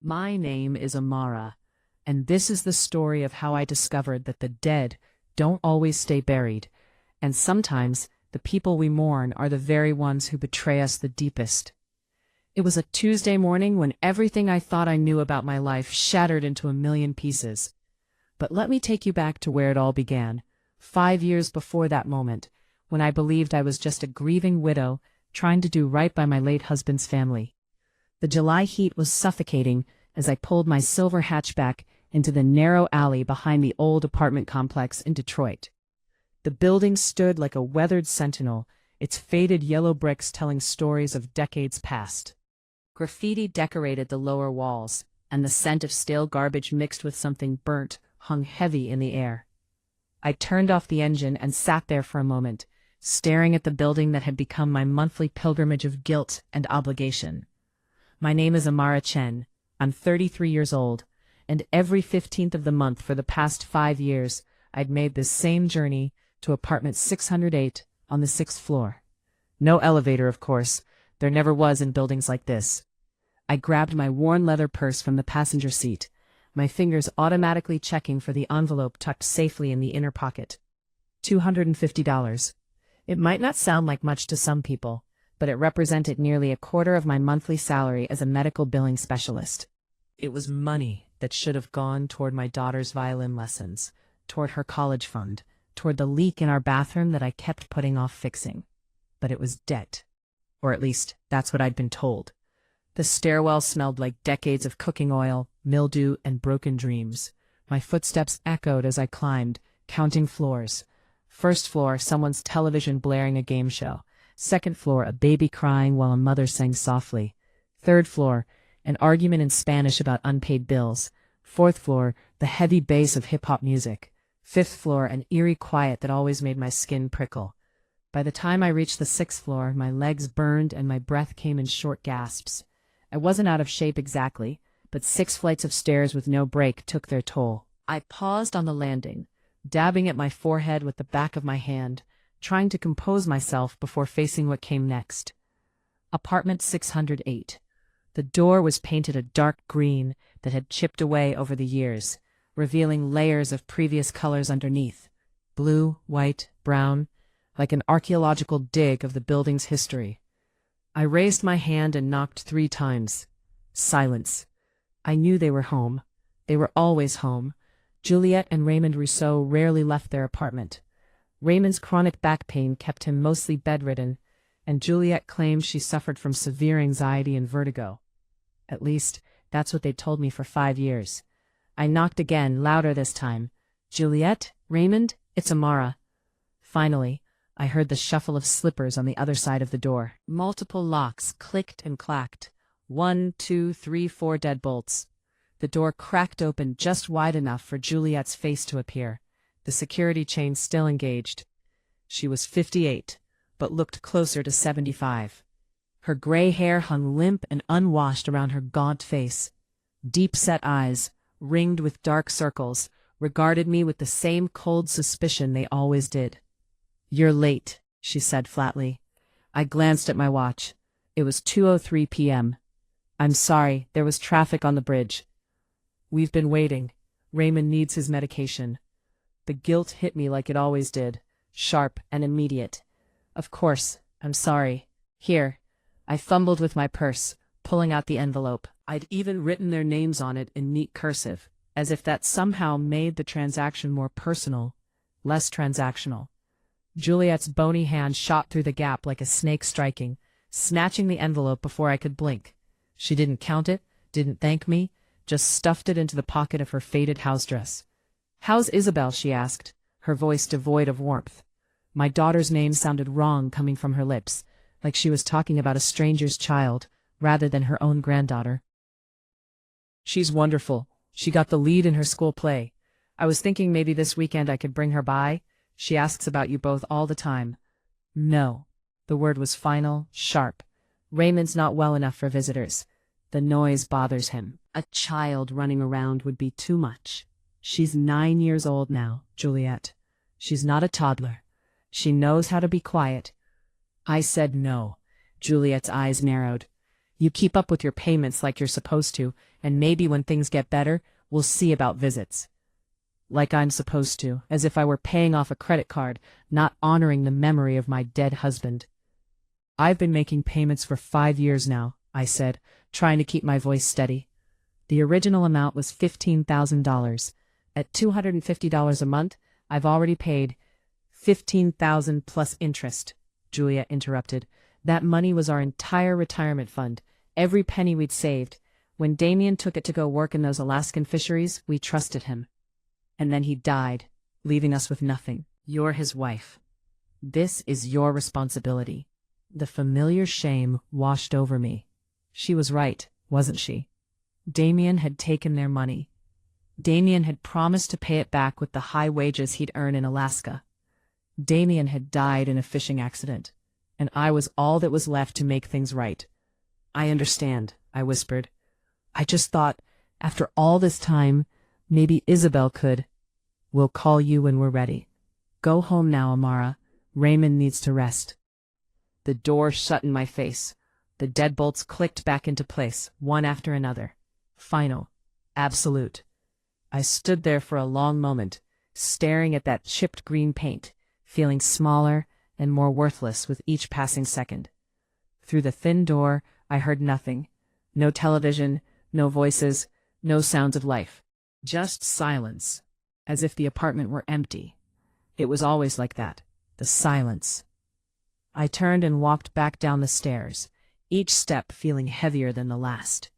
My name is Amara, and this is the story of how I discovered that the dead don't always stay buried, and sometimes the people we mourn are the very ones who betray us the deepest. It was a Tuesday morning when everything I thought I knew about my life shattered into a million pieces. But let me take you back to where it all began, 5 years before that moment, when I believed I was just a grieving widow trying to do right by my late husband's family. The July heat was suffocating as I pulled my silver hatchback into the narrow alley behind the old apartment complex in Detroit. The building stood like a weathered sentinel, its faded yellow bricks telling stories of decades past. Graffiti decorated the lower walls, and the scent of stale garbage mixed with something burnt hung heavy in the air. I turned off the engine and sat there for a moment, staring at the building that had become my monthly pilgrimage of guilt and obligation. My name is Amara Chen. I'm 33 years old, and every 15th of the month for the past 5 years, I'd made this same journey to apartment 608 on the 6th floor. No elevator, of course. There never was in buildings like this. I grabbed my worn leather purse from the passenger seat, my fingers automatically checking for the envelope tucked safely in the inner pocket. $250. It might not sound like much to some people, but it represented nearly a quarter of my monthly salary as a medical billing specialist. It was money that should have gone toward my daughter's violin lessons, toward her college fund, toward the leak in our bathroom that I kept putting off fixing. But it was debt. Or at least, that's what I'd been told. The stairwell smelled like decades of cooking oil, mildew, and broken dreams. My footsteps echoed as I climbed, counting floors. First floor, someone's television blaring a game show. Second floor, a baby crying while a mother sang softly. Third floor, an argument in Spanish about unpaid bills. Fourth floor, the heavy bass of hip-hop music. Fifth floor, an eerie quiet that always made my skin prickle. By the time I reached the 6th floor, my legs burned and my breath came in short gasps. I wasn't out of shape exactly, but 6 flights of stairs with no break took their toll. I paused on the landing, dabbing at my forehead with the back of my hand, trying to compose myself before facing what came next. Apartment 608. The door was painted a dark green that had chipped away over the years, revealing layers of previous colors underneath. Blue, white, brown, like an archaeological dig of the building's history. I raised my hand and knocked 3 times. Silence. I knew they were home. They were always home. Juliet and Raymond Rousseau rarely left their apartment. Raymond's chronic back pain kept him mostly bedridden, and Juliet claimed she suffered from severe anxiety and vertigo. At least, that's what they'd told me for 5 years. I knocked again, louder this time. Juliet? Raymond? It's Amara. Finally, I heard the shuffle of slippers on the other side of the door. Multiple locks clicked and clacked. 1, 2, 3, 4 deadbolts. The door cracked open just wide enough for Juliet's face to appear, the security chain still engaged. She was 58, but looked closer to 75. Her gray hair hung limp and unwashed around her gaunt face. Deep-set eyes, ringed with dark circles, regarded me with the same cold suspicion they always did. "You're late," she said flatly. I glanced at my watch. It was 2:03 p.m. "I'm sorry, there was traffic on the bridge." "We've been waiting. Raymond needs his medication." The guilt hit me like it always did, sharp and immediate. "Of course, I'm sorry. Here." I fumbled with my purse, pulling out the envelope. I'd even written their names on it in neat cursive, as if that somehow made the transaction more personal, less transactional. Juliet's bony hand shot through the gap like a snake striking, snatching the envelope before I could blink. She didn't count it, didn't thank me, just stuffed it into the pocket of her faded house dress. "How's Isabel?" she asked, her voice devoid of warmth. My daughter's name sounded wrong coming from her lips, like she was talking about a stranger's child, rather than her own granddaughter. "She's wonderful. She got the lead in her school play. I was thinking maybe this weekend I could bring her by. She asks about you both all the time." "No." The word was final, sharp. "Raymond's not well enough for visitors. The noise bothers him. A child running around would be too much. She's 9 years old now, Juliet. She's not a toddler. She knows how to be quiet." I said no. Juliet's eyes narrowed. You keep up with your payments like you're supposed to, and maybe when things get better, we'll see about visits. Like I'm supposed to, as if I were paying off a credit card, not honoring the memory of my dead husband. I've been making payments for 5 years now, I said, trying to keep my voice steady. The original amount was $15,000. At $250 a month, I've already paid $15,000 plus interest, Julia interrupted. That money was our entire retirement fund, every penny we'd saved. When Damien took it to go work in those Alaskan fisheries, we trusted him. And then he died, leaving us with nothing. You're his wife. This is your responsibility. The familiar shame washed over me. She was right, wasn't she? Damien had taken their money. Damien had promised to pay it back with the high wages he'd earn in Alaska. Damien had died in a fishing accident, and I was all that was left to make things right. I understand, I whispered. I just thought, after all this time, maybe Isabel could. We'll call you when we're ready. Go home now, Amara. Raymond needs to rest. The door shut in my face. The deadbolts clicked back into place, one after another. Final. Absolute. I stood there for a long moment, staring at that chipped green paint, feeling smaller and more worthless with each passing second. Through the thin door, I heard nothing. No television, no voices, no sounds of life. Just silence, as if the apartment were empty. It was always like that, the silence. I turned and walked back down the stairs, each step feeling heavier than the last.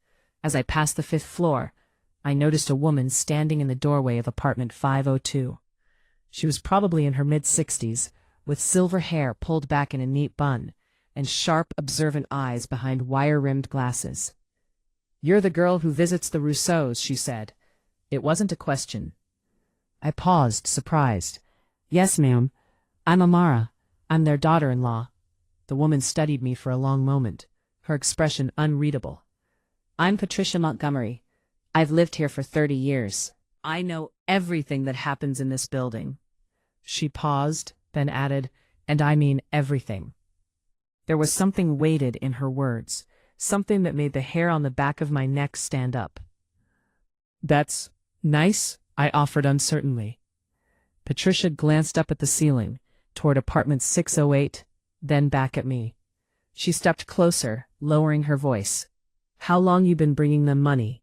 As I passed the 5th floor, I noticed a woman standing in the doorway of apartment 502. She was probably in her mid-60s, with silver hair pulled back in a neat bun, and sharp, observant eyes behind wire-rimmed glasses. "You're the girl who visits the Rousseaus," she said. It wasn't a question. I paused, surprised. "Yes, ma'am. I'm Amara. I'm their daughter-in-law." The woman studied me for a long moment, her expression unreadable. "I'm Patricia Montgomery. I've lived here for 30 years. I know everything that happens in this building." She paused, then added, "And I mean everything." There was something weighted in her words, something that made the hair on the back of my neck stand up. "That's nice," I offered uncertainly. Patricia glanced up at the ceiling, toward apartment 608, then back at me. She stepped closer, lowering her voice. "How long you been bringing them money?"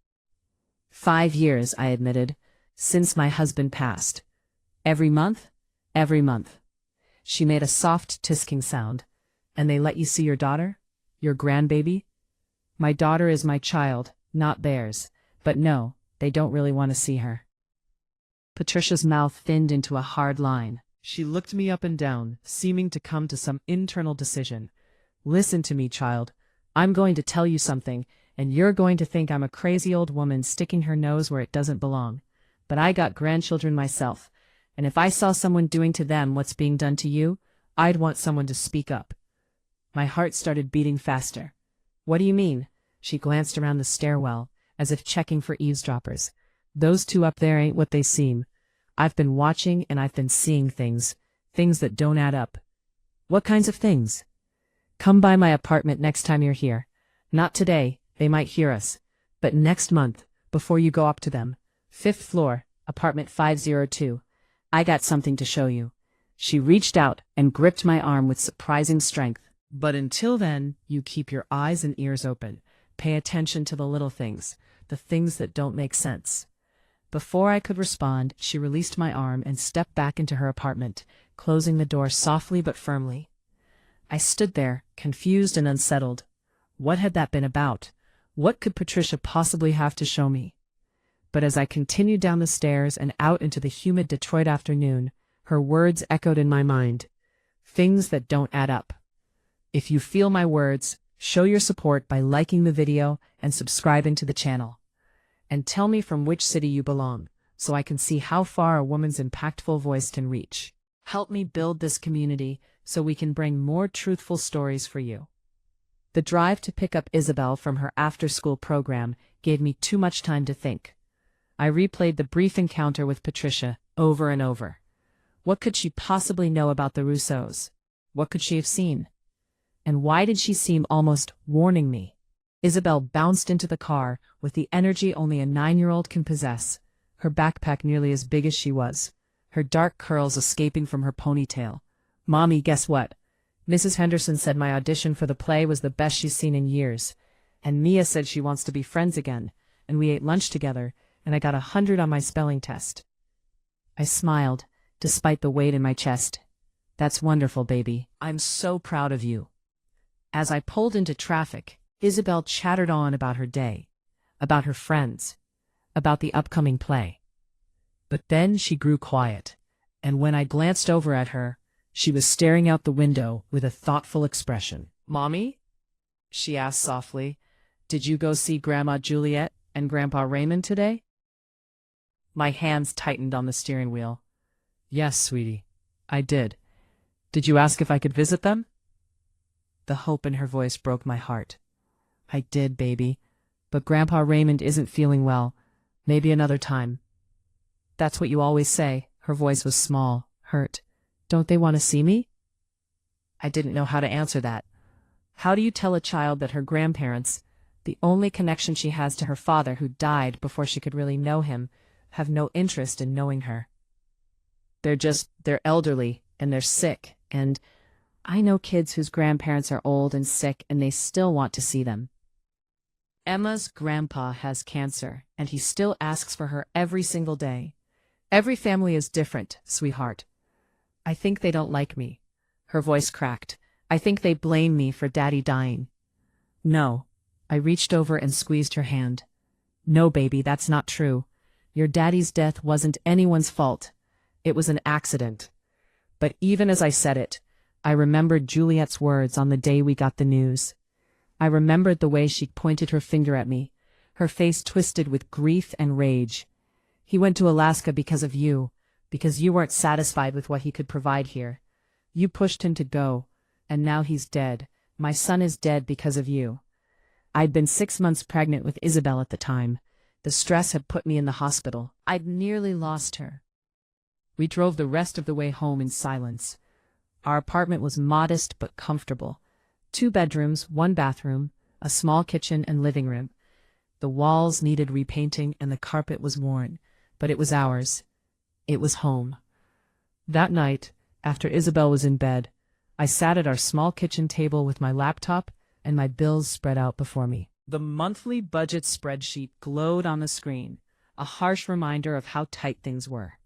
5 years, I admitted, since my husband passed. "Every month?" "Every month." She made a soft tisking sound. "And they let you see your daughter? Your grandbaby?" "My daughter is my child, not theirs. But no, they don't really want to see her." Patricia's mouth thinned into a hard line. She looked me up and down, seeming to come to some internal decision. "Listen to me, child. I'm going to tell you something, and you're going to think I'm a crazy old woman sticking her nose where it doesn't belong. But I got grandchildren myself, and if I saw someone doing to them what's being done to you, I'd want someone to speak up." My heart started beating faster. "What do you mean?" She glanced around the stairwell, as if checking for eavesdroppers. "Those two up there ain't what they seem. I've been watching and I've been seeing things that don't add up." "What kinds of things?" "Come by my apartment next time you're here. Not today, they might hear us, but next month, before you go up to them. 5th floor, apartment 502. I got something to show you." She reached out and gripped my arm with surprising strength. "But until then, you keep your eyes and ears open. Pay attention to the little things, the things that don't make sense." Before I could respond, she released my arm and stepped back into her apartment, closing the door softly but firmly. I stood there, confused and unsettled. What had that been about? What could Patricia possibly have to show me? But as I continued down the stairs and out into the humid Detroit afternoon, her words echoed in my mind. Things that don't add up. If you feel my words, show your support by liking the video and subscribing to the channel. And tell me from which city you belong, so I can see how far a woman's impactful voice can reach. Help me build this community so we can bring more truthful stories for you. The drive to pick up Isabel from her after-school program gave me too much time to think. I replayed the brief encounter with Patricia over and over. What could she possibly know about the Rousseaus? What could she have seen? And why did she seem almost warning me? Isabel bounced into the car with the energy only a 9-year-old can possess, her backpack nearly as big as she was, her dark curls escaping from her ponytail. "Mommy, guess what? Mrs. Henderson said my audition for the play was the best she's seen in years. And Mia said she wants to be friends again, and we ate lunch together, and I got 100 on my spelling test." I smiled, despite the weight in my chest. "That's wonderful, baby. I'm so proud of you." As I pulled into traffic, Isabel chattered on about her day, about her friends, about the upcoming play. But then she grew quiet, and when I glanced over at her, she was staring out the window with a thoughtful expression. "Mommy?" she asked softly. "Did you go see Grandma Juliet and Grandpa Raymond today?" My hands tightened on the steering wheel. "Yes, sweetie, I did. Did you ask if I could visit them?" The hope in her voice broke my heart. "I did, baby. But Grandpa Raymond isn't feeling well. Maybe another time." "That's what you always say." Her voice was small, hurt. "Don't they want to see me?" I didn't know how to answer that. How do you tell a child that her grandparents, the only connection she has to her father who died before she could really know him, have no interest in knowing her? They're elderly, and they're sick, and I know kids whose grandparents are old and sick and they still want to see them. Emma's grandpa has cancer, and he still asks for her every single day. Every family is different, sweetheart. I think they don't like me." Her voice cracked. "I think they blame me for Daddy dying." "No." I reached over and squeezed her hand. "No, baby, that's not true. Your daddy's death wasn't anyone's fault. It was an accident." But even as I said it, I remembered Juliet's words on the day we got the news. I remembered the way she pointed her finger at me, her face twisted with grief and rage. "He went to Alaska because of you, because you weren't satisfied with what he could provide here. You pushed him to go, and now he's dead. My son is dead because of you." I'd been 6 months pregnant with Isabel at the time. The stress had put me in the hospital. I'd nearly lost her. We drove the rest of the way home in silence. Our apartment was modest but comfortable. 2 bedrooms, 1 bathroom, a small kitchen and living room. The walls needed repainting and the carpet was worn, but it was ours. It was home. That night, after Isabel was in bed, I sat at our small kitchen table with my laptop and my bills spread out before me. The monthly budget spreadsheet glowed on the screen, a harsh reminder of how tight things were.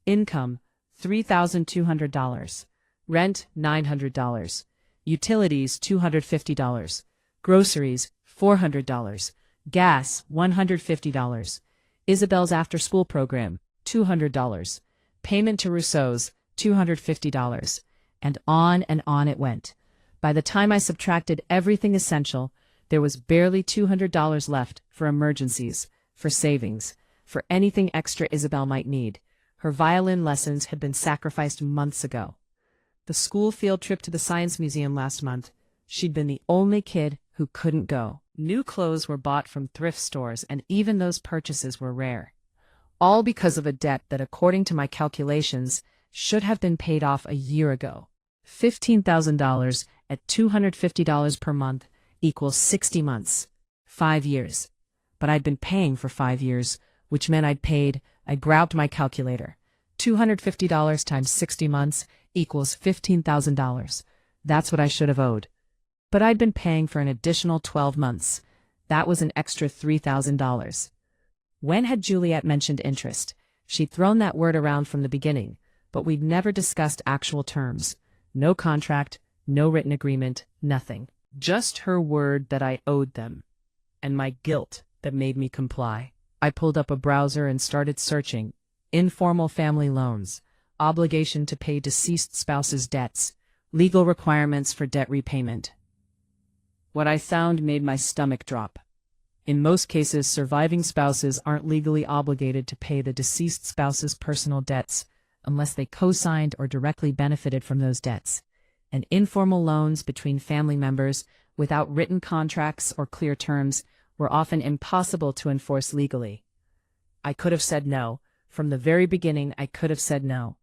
Income, $3,200. Rent, $900. Utilities, $250. Groceries, $400. Gas, $150. Isabel's after-school program, $200. Payment to Rousseau's, $250. And on it went. By the time I subtracted everything essential, there was barely $200 left for emergencies, for savings, for anything extra Isabel might need. Her violin lessons had been sacrificed months ago. The school field trip to the Science Museum last month, she'd been the only kid who couldn't go. New clothes were bought from thrift stores, and even those purchases were rare. All because of a debt that, according to my calculations, should have been paid off a year ago. $15,000 at $250 per month equals 60 months. 5 years. But I'd been paying for 5 years, which meant I grabbed my calculator. $250 times 60 months equals $15,000. That's what I should have owed. But I'd been paying for an additional 12 months. That was an extra $3,000. When had Juliet mentioned interest? She'd thrown that word around from the beginning, but we'd never discussed actual terms. No contract, no written agreement, nothing. Just her word that I owed them, and my guilt that made me comply. I pulled up a browser and started searching. Informal family loans, obligation to pay deceased spouse's debts, legal requirements for debt repayment. What I found made my stomach drop. In most cases, surviving spouses aren't legally obligated to pay the deceased spouse's personal debts unless they co-signed or directly benefited from those debts. And informal loans between family members without written contracts or clear terms were often impossible to enforce legally. I could have said no. From the very beginning, I could have said no.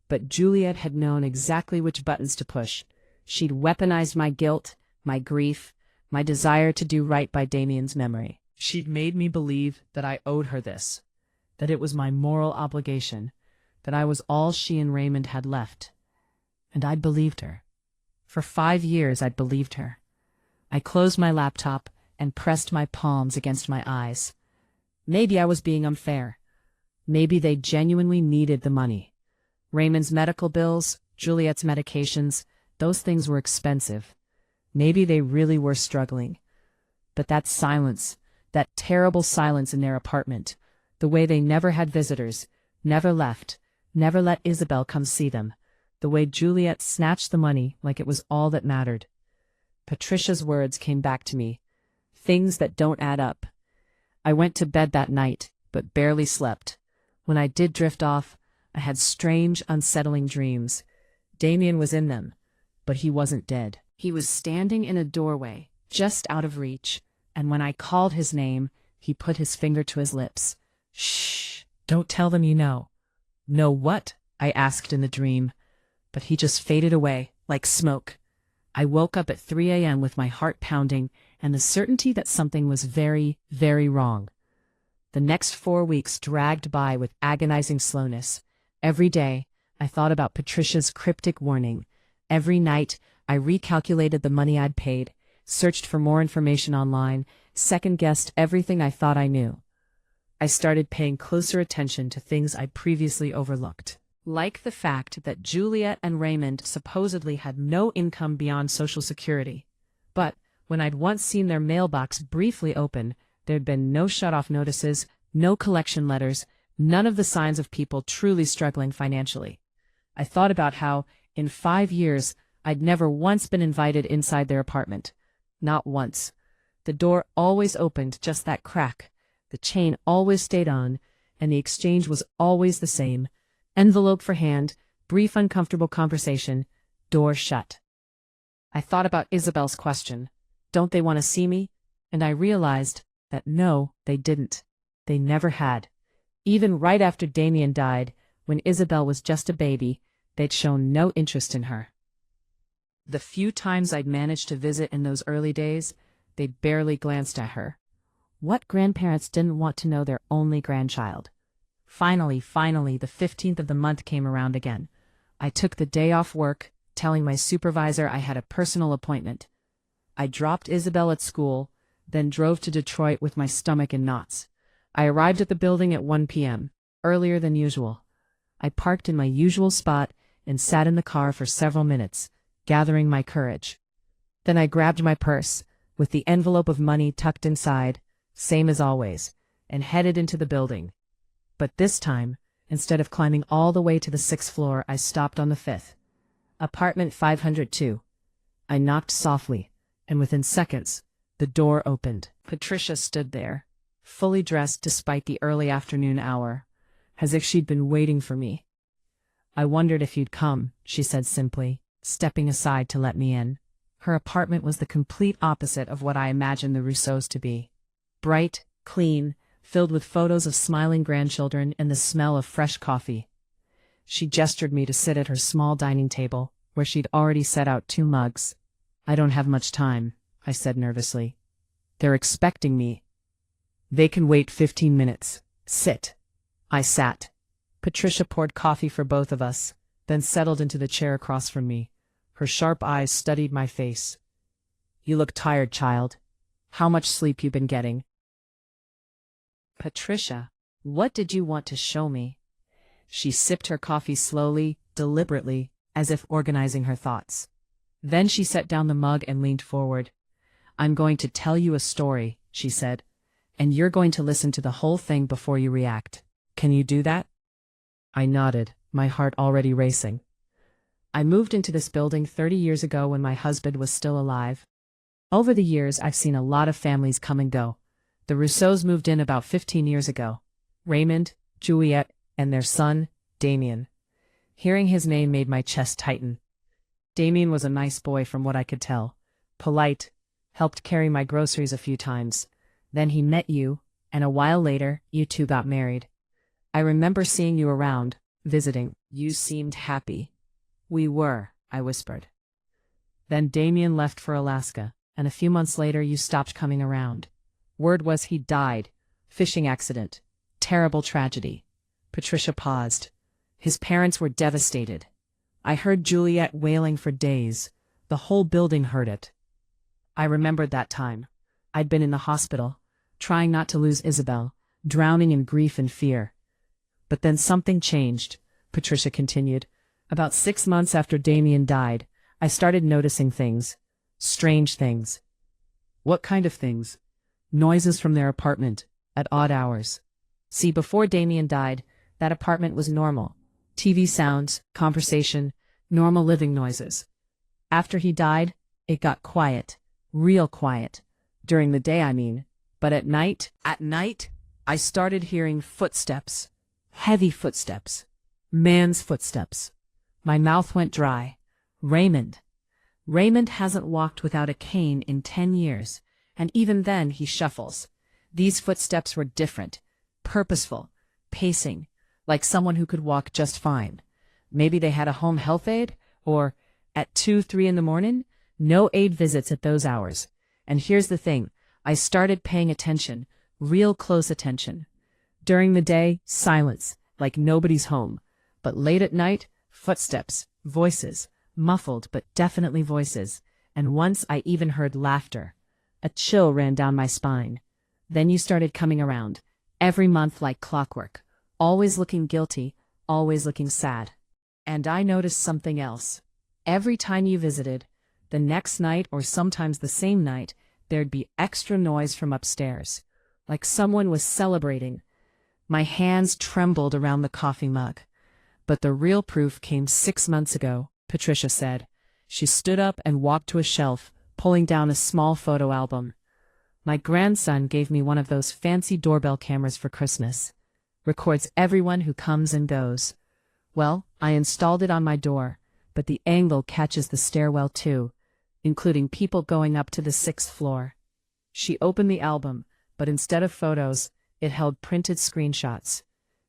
But Juliet had known exactly which buttons to push. She'd weaponized my guilt, my grief, my desire to do right by Damien's memory. She'd made me believe that I owed her this, that it was my moral obligation, that I was all she and Raymond had left. And I'd believed her. For 5 years I'd believed her. I closed my laptop and pressed my palms against my eyes. Maybe I was being unfair. Maybe they genuinely needed the money. Raymond's medical bills, Juliet's medications, those things were expensive. Maybe they really were struggling. But that silence, that terrible silence in their apartment, the way they never had visitors, never left, never let Isabel come see them, the way Juliet snatched the money like it was all that mattered. Patricia's words came back to me. Things that don't add up. I went to bed that night, but barely slept. When I did drift off, I had strange, unsettling dreams. Damien was in them, but he wasn't dead. He was standing in a doorway, just out of reach, and when I called his name, he put his finger to his lips. Shh, don't tell them you know. Know what? I asked in the dream, but he just faded away, like smoke. I woke up at 3 a.m. with my heart pounding and the certainty that something was very, very wrong. The next 4 weeks dragged by with agonizing slowness. Every day, I thought about Patricia's cryptic warning. Every night, I recalculated the money I'd paid, searched for more information online, second-guessed everything I thought I knew. I started paying closer attention to things I'd previously overlooked, like the fact that Juliet and Raymond supposedly had no income beyond Social Security. But when I'd once seen their mailbox briefly open, there'd been no shut-off notices, no collection letters, none of the signs of people truly struggling financially. I thought about how, in 5 years, I'd never once been invited inside their apartment. Not once. The door always opened just that crack. The chain always stayed on, and the exchange was always the same. Envelope for hand, brief uncomfortable conversation, door shut. I thought about Isabel's question, "Don't they want to see me?" And I realized that no, they didn't. They never had. Even right after Damien died, when Isabel was just a baby, they'd shown no interest in her. The few times I'd managed to visit in those early days, they barely glanced at her. What grandparents didn't want to know their only grandchild? Finally, the 15th of the month came around again. I took the day off work, telling my supervisor I had a personal appointment. I dropped Isabel at school, then drove to Detroit with my stomach in knots. I arrived at the building at 1 p.m., earlier than usual. I parked in my usual spot and sat in the car for several minutes, gathering my courage. Then I grabbed my purse, with the envelope of money tucked inside, same as always, and headed into the building. But this time, instead of climbing all the way to the 6th floor, I stopped on the 5th. Apartment 502. I knocked softly, and within seconds, the door opened. Patricia stood there, fully dressed despite the early afternoon hour, as if she'd been waiting for me. "I wondered if you'd come," she said simply, stepping aside to let me in. Her apartment was the complete opposite of what I imagined the Rousseaus to be. Bright, clean, filled with photos of smiling grandchildren and the smell of fresh coffee. She gestured me to sit at her small dining table, where she'd already set out 2 mugs. "I don't have much time," I said nervously. "They're expecting me." "They can wait 15 minutes. Sit." I sat. Patricia poured coffee for both of us, then settled into the chair across from me. Her sharp eyes studied my face. "You look tired, child. How much sleep you been getting?" "Patricia, what did you want to show me?" She sipped her coffee slowly, deliberately, as if organizing her thoughts. Then she set down the mug and leaned forward. "I'm going to tell you a story," she said, "and you're going to listen to the whole thing before you react. Can you do that?" I nodded, my heart already racing. I moved into this building 30 years ago when my husband was still alive. Over the years, I've seen a lot of families come and go. The Rousseaus moved in about 15 years ago. Raymond, Juliet, and their son, Damien. Hearing his name made my chest tighten. Damien was a nice boy from what I could tell. Polite, helped carry my groceries a few times. Then he met you, and a while later, you two got married. I remember seeing you around, visiting. You seemed happy. "We were," I whispered. Then Damien left for Alaska. and a few months later you stopped coming around. Word was he died. Fishing accident. Terrible tragedy. Patricia paused. His parents were devastated. I heard Juliet wailing for days. The whole building heard it. I remembered that time. I'd been in the hospital, trying not to lose Isabel, drowning in grief and fear. But then something changed, Patricia continued. About 6 months after Damien died, I started noticing things. Strange things. What kind of things? Noises from their apartment, at odd hours. See, before Damien died, that apartment was normal. TV sounds, conversation, normal living noises. After he died, it got quiet. Real quiet. During the day, I mean. But at night, I started hearing footsteps. Heavy footsteps. Man's footsteps. My mouth went dry. Raymond. Raymond hasn't walked without a cane in 10 years, and even then he shuffles. These footsteps were different. Purposeful. Pacing. Like someone who could walk just fine. Maybe they had a home health aide, or, at 2, 3 in the morning, no aide visits at those hours. And here's the thing, I started paying attention, real close attention. During the day, silence, like nobody's home. But late at night, footsteps, voices, muffled but definitely voices. And once I even heard laughter. A chill ran down my spine. Then you started coming around, every month like clockwork. Always looking guilty, always looking sad. And I noticed something else. Every time you visited, the next night or sometimes the same night, there'd be extra noise from upstairs, like someone was celebrating. My hands trembled around the coffee mug. But the real proof came 6 months ago, Patricia said. She stood up and walked to a shelf, pulling down a small photo album. My grandson gave me one of those fancy doorbell cameras for Christmas. Records everyone who comes and goes. Well, I installed it on my door, but the angle catches the stairwell too, including people going up to the 6th floor. She opened the album, but instead of photos, it held printed screenshots.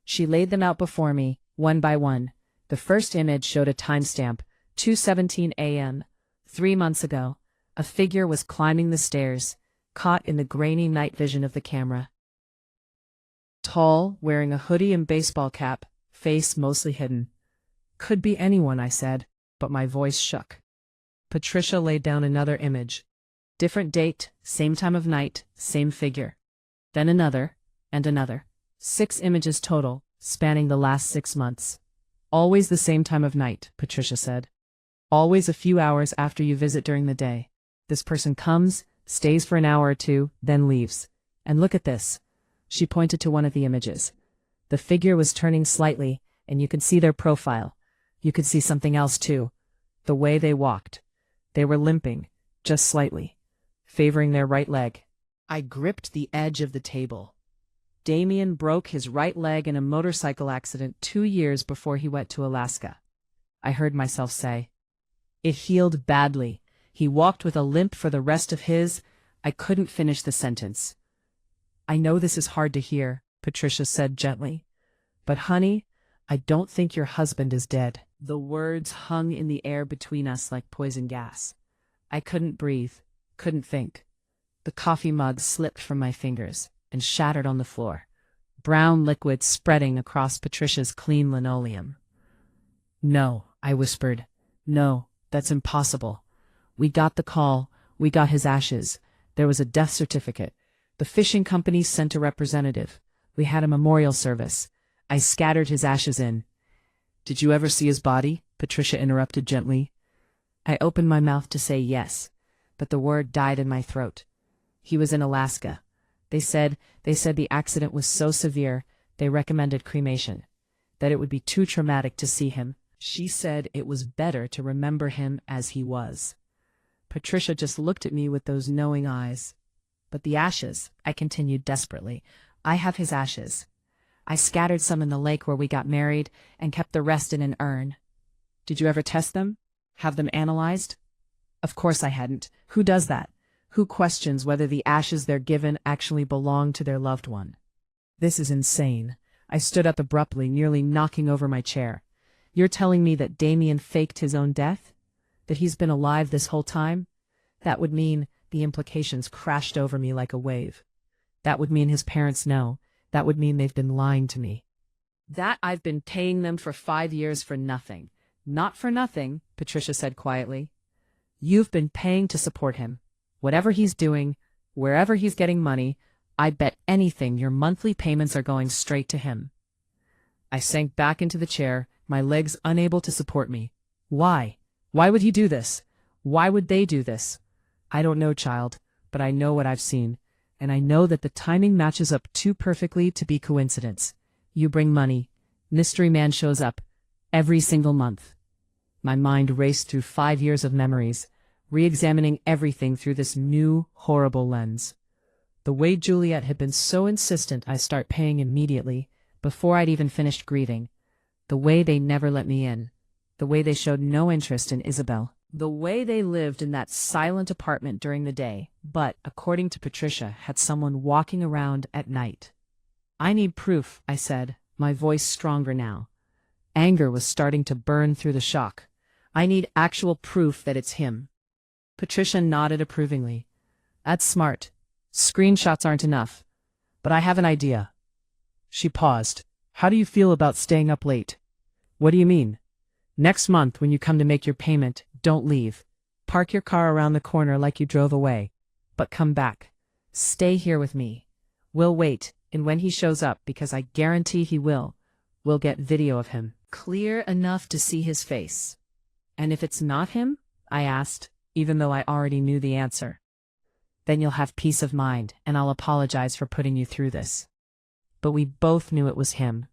She laid them out before me, one by one. The first image showed a timestamp, 2:17 a.m. 3 months ago. A figure was climbing the stairs, caught in the grainy night vision of the camera. Tall, wearing a hoodie and baseball cap, face mostly hidden. Could be anyone, I said, but my voice shook. Patricia laid down another image. Different date, same time of night, same figure. Then another, and another. 6 images total, spanning the last 6 months. Always the same time of night, Patricia said. Always a few hours after you visit during the day. This person comes, stays for an hour or two, then leaves. And look at this. She pointed to one of the images. The figure was turning slightly, and you could see their profile. You could see something else too. The way they walked. They were limping, just slightly, favoring their right leg. I gripped the edge of the table. Damien broke his right leg in a motorcycle accident 2 years before he went to Alaska. I heard myself say. It healed badly. He walked with a limp for the rest of his. I couldn't finish the sentence. I know this is hard to hear, Patricia said gently. But honey, I don't think your husband is dead. The words hung in the air between us like poison gas. I couldn't breathe, couldn't think. The coffee mug slipped from my fingers and shattered on the floor, brown liquid spreading across Patricia's clean linoleum. No, I whispered. No, that's impossible. We got the call, we got his ashes. There was a death certificate. The fishing company sent a representative. We had a memorial service. I scattered his ashes in. Did you ever see his body? Patricia interrupted gently. I opened my mouth to say yes, but the word died in my throat. He was in Alaska. They said the accident was so severe, they recommended cremation, that it would be too traumatic to see him. She said it was better to remember him as he was. Patricia just looked at me with those knowing eyes. But the ashes, I continued desperately. I have his ashes. I scattered some in the lake where we got married and kept the rest in an urn. Did you ever test them? Have them analyzed? Of course I hadn't. Who does that? Who questions whether the ashes they're given actually belong to their loved one? This is insane. I stood up abruptly, nearly knocking over my chair. You're telling me that Damien faked his own death? That he's been alive this whole time? That would mean The implications crashed over me like a wave. That would mean his parents know. That would mean they've been lying to me. That I've been paying them for 5 years for nothing. Not for nothing, Patricia said quietly. You've been paying to support him. Whatever he's doing, wherever he's getting money, I bet anything your monthly payments are going straight to him. I sank back into the chair, my legs unable to support me. Why? Why would he do this? Why would they do this? I don't know, child, but I know what I've seen, and I know that the timing matches up too perfectly to be coincidence. You bring money. Mystery man shows up. Every single month. My mind raced through 5 years of memories, re-examining everything through this new, horrible lens. The way Juliet had been so insistent I start paying immediately, before I'd even finished grieving. The way they never let me in. The way they showed no interest in Isabel. The way they lived in that silent apartment during the day, but, according to Patricia, had someone walking around at night. I need proof, I said, my voice stronger now. Anger was starting to burn through the shock. I need actual proof that it's him. Patricia nodded approvingly. That's smart. Screenshots aren't enough. But I have an idea. She paused. How do you feel about staying up late? What do you mean? Next month, when you come to make your payment, don't leave. Park your car around the corner like you drove away. But come back. Stay here with me. We'll wait, and when he shows up, because I guarantee he will, we'll get video of him. Clear enough to see his face. And if it's not him? I asked, even though I already knew the answer. Then you'll have peace of mind, and I'll apologize for putting you through this. But we both knew it was him.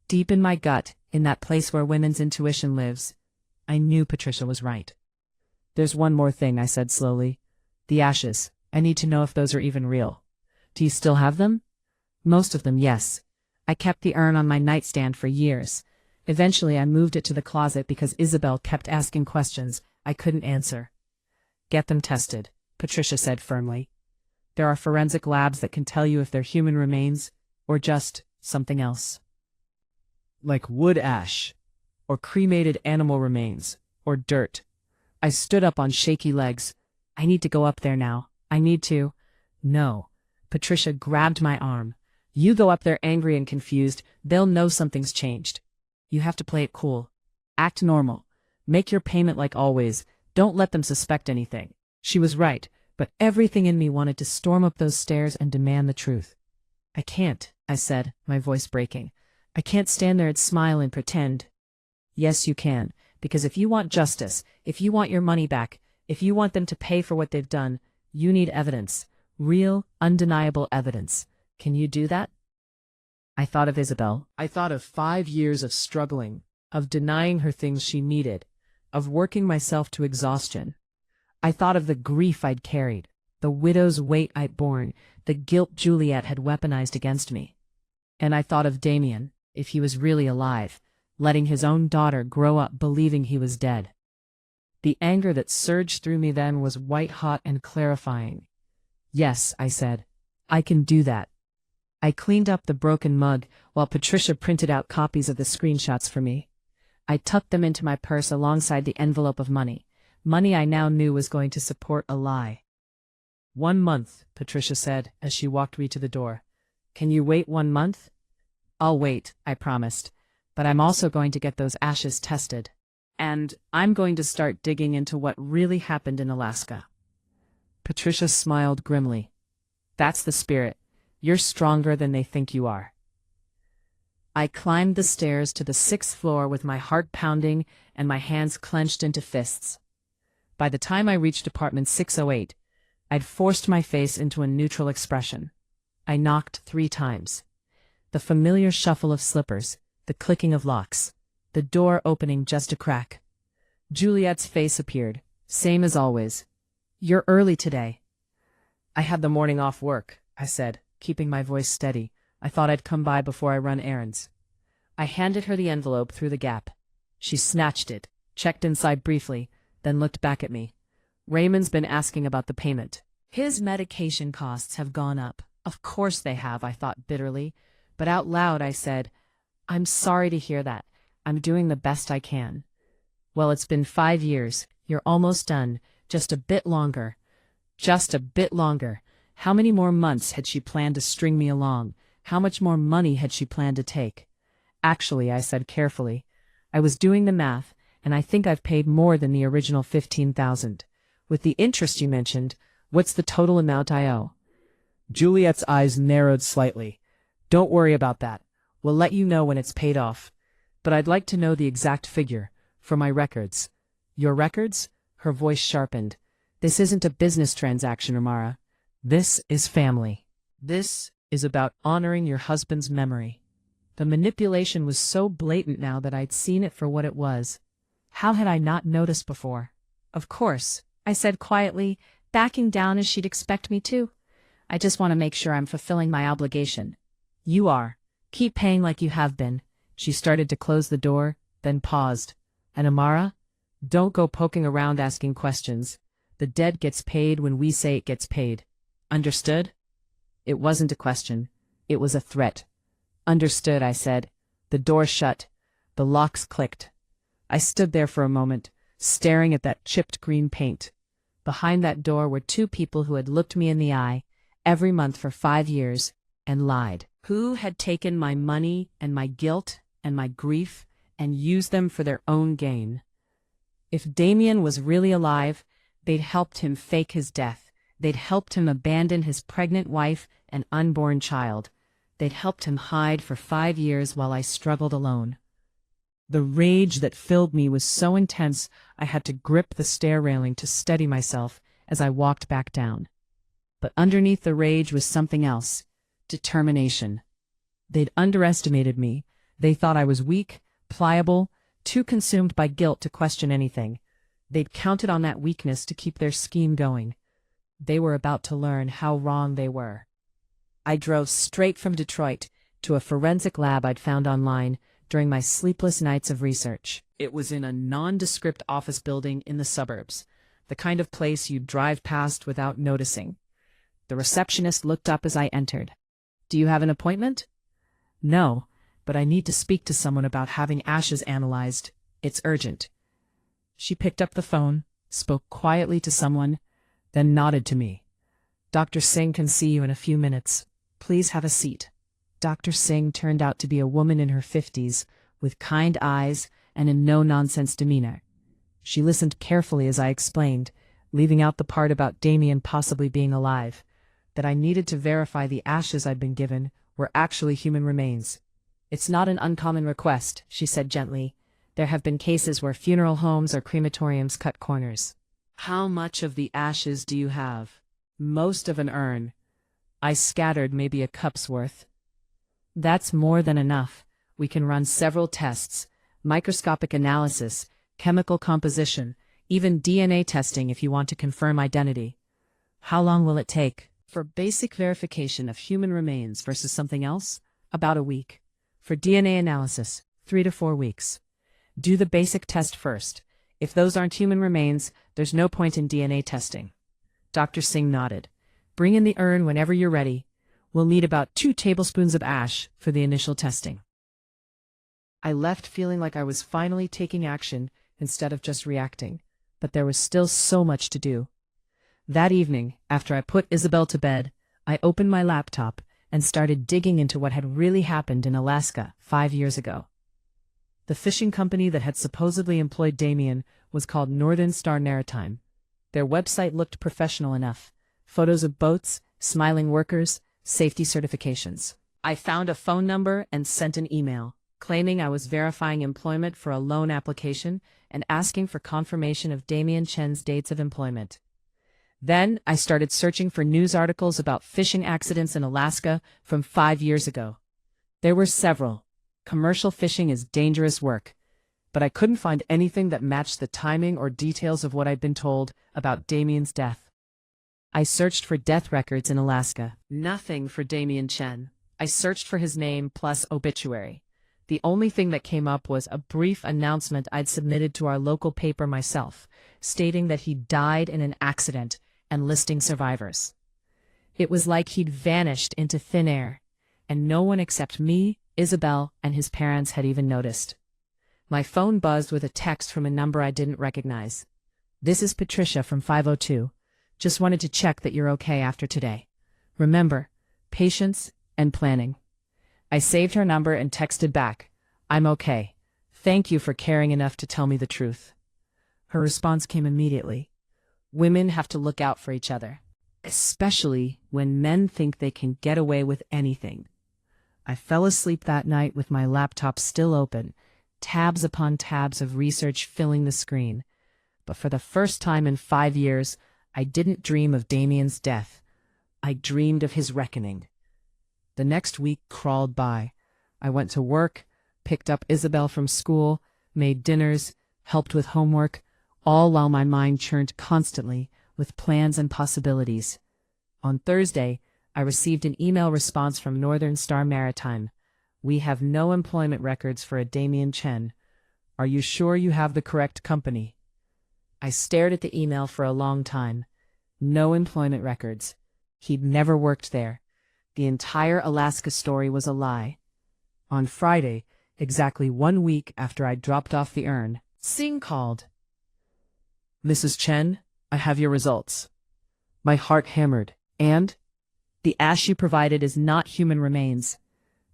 Deep in my gut, in that place where women's intuition lives, I knew Patricia was right. There's one more thing, I said slowly. The ashes. I need to know if those are even real. Do you still have them? Most of them, yes. I kept the urn on my nightstand for years. Eventually I moved it to the closet because Isabel kept asking questions I couldn't answer. Get them tested, Patricia said firmly. There are forensic labs that can tell you if they're human remains or just something else. Like wood ash, or cremated animal remains, or dirt. I stood up on shaky legs. I need to go up there now. I need to. No. Patricia grabbed my arm. You go up there angry and confused. They'll know something's changed. You have to play it cool. Act normal. Make your payment like always. Don't let them suspect anything. She was right, but everything in me wanted to storm up those stairs and demand the truth. I can't, I said, my voice breaking. I can't stand there and smile and pretend. Yes, you can, because if you want justice, if you want your money back, if you want them to pay for what they've done, you need evidence. Real, undeniable evidence. Can you do that? I thought of Isabel. I thought of 5 years of struggling, of denying her things she needed, of working myself to exhaustion. I thought of the grief I'd carried, the widow's weight I'd borne, the guilt Juliet had weaponized against me. And I thought of Damien, if he was really alive, letting his own daughter grow up believing he was dead. The anger that surged through me then was white-hot and clarifying. Yes, I said, I can do that. I cleaned up the broken mug while Patricia printed out copies of the screenshots for me. I tucked them into my purse alongside the envelope of money. Money I now knew was going to support a lie. 1 month, Patricia said as she walked me to the door. Can you wait 1 month? I'll wait, I promised. But I'm also going to get those ashes tested. And I'm going to start digging into what really happened in Alaska. Patricia smiled grimly. That's the spirit. You're stronger than they think you are. I climbed the stairs to the 6th floor with my heart pounding and my hands clenched into fists. By the time I reached apartment 608, I'd forced my face into a neutral expression. I knocked 3 times. The familiar shuffle of slippers, the clicking of locks, the door opening just a crack. Juliet's face appeared, same as always. You're early today. I had the morning off work, I said, keeping my voice steady. I thought I'd come by before I run errands. I handed her the envelope through the gap. She snatched it, checked inside briefly, then looked back at me. Raymond's been asking about the payment. His medication costs have gone up. Of course they have, I thought bitterly. But out loud I said, I'm sorry to hear that. I'm doing the best I can. Well, it's been 5 years. You're almost done. Just a bit longer. Just a bit longer. How many more months had she planned to string me along? How much more money had she planned to take? Actually, I said carefully, I was doing the math, and I think I've paid more than the original $15,000. With the interest you mentioned, what's the total amount I owe? Juliet's eyes narrowed slightly. Don't worry about that. We'll let you know when it's paid off. But I'd like to know the exact figure, for my records. Your records? Her voice sharpened. This isn't a business transaction, Amara. This is family. This is about honoring your husband's memory. The manipulation was so blatant now that I'd seen it for what it was. How had I not noticed before? Of course, I said quietly, backing down as she'd expect me to. I just want to make sure I'm fulfilling my obligation. You are. Keep paying like you have been. She started to close the door, then paused. And Amara? Don't go poking around asking questions. The debt gets paid when we say it gets paid. Understood? It wasn't a question. It was a threat. Understood, I said. The door shut. The locks clicked. I stood there for a moment, staring at that chipped green paint. Behind that door were two people who had looked me in the eye every month for 5 years and lied. Who had taken my money and my guilt and my grief and used them for their own gain. If Damien was really alive, they'd helped him fake his death. They'd helped him abandon his pregnant wife and unborn child. They'd helped him hide for 5 years while I struggled alone. The rage that filled me was so intense I had to grip the stair railing to steady myself as I walked back down. But underneath the rage was something else. Determination. They'd underestimated me. They thought I was weak, pliable, too consumed by guilt to question anything. They'd counted on that weakness to keep their scheme going. They were about to learn how wrong they were. I drove straight from Detroit to a forensic lab I'd found online during my sleepless nights of research. It was in a nondescript office building in the suburbs, the kind of place you'd drive past without noticing. The receptionist looked up as I entered. Do you have an appointment? No, but I need to speak to someone about having ashes analyzed. It's urgent. She picked up the phone, spoke quietly to someone, then nodded to me. Dr. Singh can see you in a few minutes. Please have a seat. Dr. Singh turned out to be a woman in her 50s, with kind eyes and a no-nonsense demeanor. She listened carefully as I explained, leaving out the part about Damien possibly being alive, that I needed to verify the ashes I'd been given were actually human remains. It's not an uncommon request, she said gently. There have been cases where funeral homes or crematoriums cut corners. How much of the ashes do you have? Most of an urn. I scattered maybe a cup's worth. That's more than enough. We can run several tests, microscopic analysis, chemical composition, even DNA testing if you want to confirm identity. How long will it take? For basic verification of human remains versus something else, about a week. For DNA analysis, 3 to 4 weeks. Do the basic test first. If those aren't human remains, there's no point in DNA testing. Dr. Singh nodded. Bring in the urn whenever you're ready. We'll need about 2 tablespoons of ash for the initial testing. I left feeling like I was finally taking action instead of just reacting, but there was still so much to do. That evening, after I put Isabel to bed, I opened my laptop and started digging into what had really happened in Alaska 5 years ago. The fishing company that had supposedly employed Damien was called Northern Star Maritime. Their website looked professional enough. Photos of boats, smiling workers, safety certifications. I found a phone number and sent an email, claiming I was verifying employment for a loan application and asking for confirmation of Damien Chen's dates of employment. Then I started searching for news articles about fishing accidents in Alaska from 5 years ago. There were several. Commercial fishing is dangerous work, but I couldn't find anything that matched the timing or details of what I'd been told about Damien's death. I searched for death records in Alaska. Nothing for Damien Chen. I searched for his name plus obituary. The only thing that came up was a brief announcement I'd submitted to our local paper myself, stating that he died in an accident and listing survivors. It was like he'd vanished into thin air, and no one except me, Isabel, and his parents had even noticed. My phone buzzed with a text from a number I didn't recognize. This is Patricia from 502. Just wanted to check that you're okay after today. Remember, patience and planning. I saved her number and texted back, I'm okay. Thank you for caring enough to tell me the truth. Her response came immediately. Women have to look out for each other, especially when men think they can get away with anything. I fell asleep that night with my laptop still open, tabs upon tabs of research filling the screen. But for the first time in 5 years, I didn't dream of Damien's death. I dreamed of his reckoning. The next week crawled by. I went to work, picked up Isabel from school, made dinners, helped with homework, all while my mind churned constantly with plans and possibilities. On Thursday, I received an email response from Northern Star Maritime. We have no employment records for a Damien Chen. Are you sure you have the correct company? I stared at the email for a long time. No employment records. He'd never worked there. The entire Alaska story was a lie. On Friday, exactly 1 week after I dropped off the urn, Singh called. Mrs. Chen, I have your results. My heart hammered. And? The ash you provided is not human remains.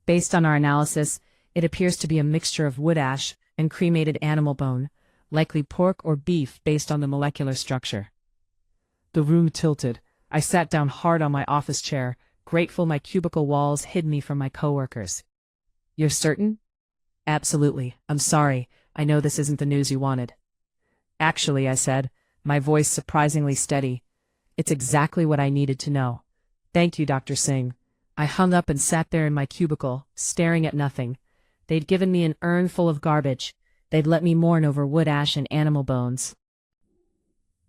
Based on our analysis, it appears to be a mixture of wood ash and cremated animal bone, likely pork or beef based on the molecular structure. The room tilted. I sat down hard on my office chair, grateful my cubicle walls hid me from my coworkers. You're certain? Absolutely. I'm sorry. I know this isn't the news you wanted. Actually, I said, my voice surprisingly steady. It's exactly what I needed to know. Thank you, Dr. Singh. I hung up and sat there in my cubicle, staring at nothing. They'd given me an urn full of garbage. They'd let me mourn over wood ash and animal bones.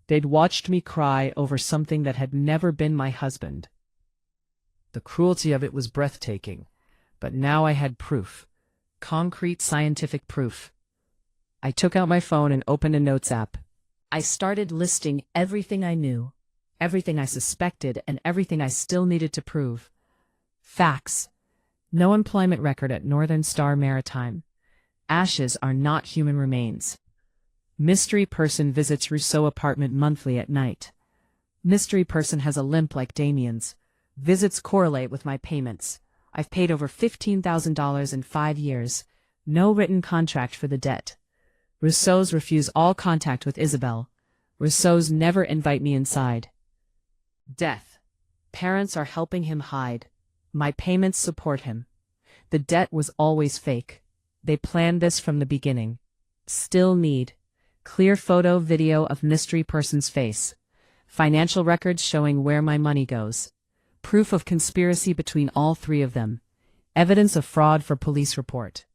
They'd watched me cry over something that had never been my husband. The cruelty of it was breathtaking, but now I had proof. Concrete scientific proof. I took out my phone and opened a notes app. I started listing everything I knew, everything I suspected, and everything I still needed to prove. Facts. No employment record at Northern Star Maritime. Ashes are not human remains. Mystery person visits Rousseau apartment monthly at night. Mystery person has a limp like Damien's. Visits correlate with my payments. I've paid over $15,000 in 5 years. No written contract for the debt. Rousseau's refuse all contact with Isabel. Rousseau's never invite me inside. Death. Parents are helping him hide. My payments support him. The debt was always fake. They planned this from the beginning. Still need. Clear photo, video of mystery person's face. Financial records showing where my money goes. Proof of conspiracy between all 3 of them. Evidence of fraud for police report.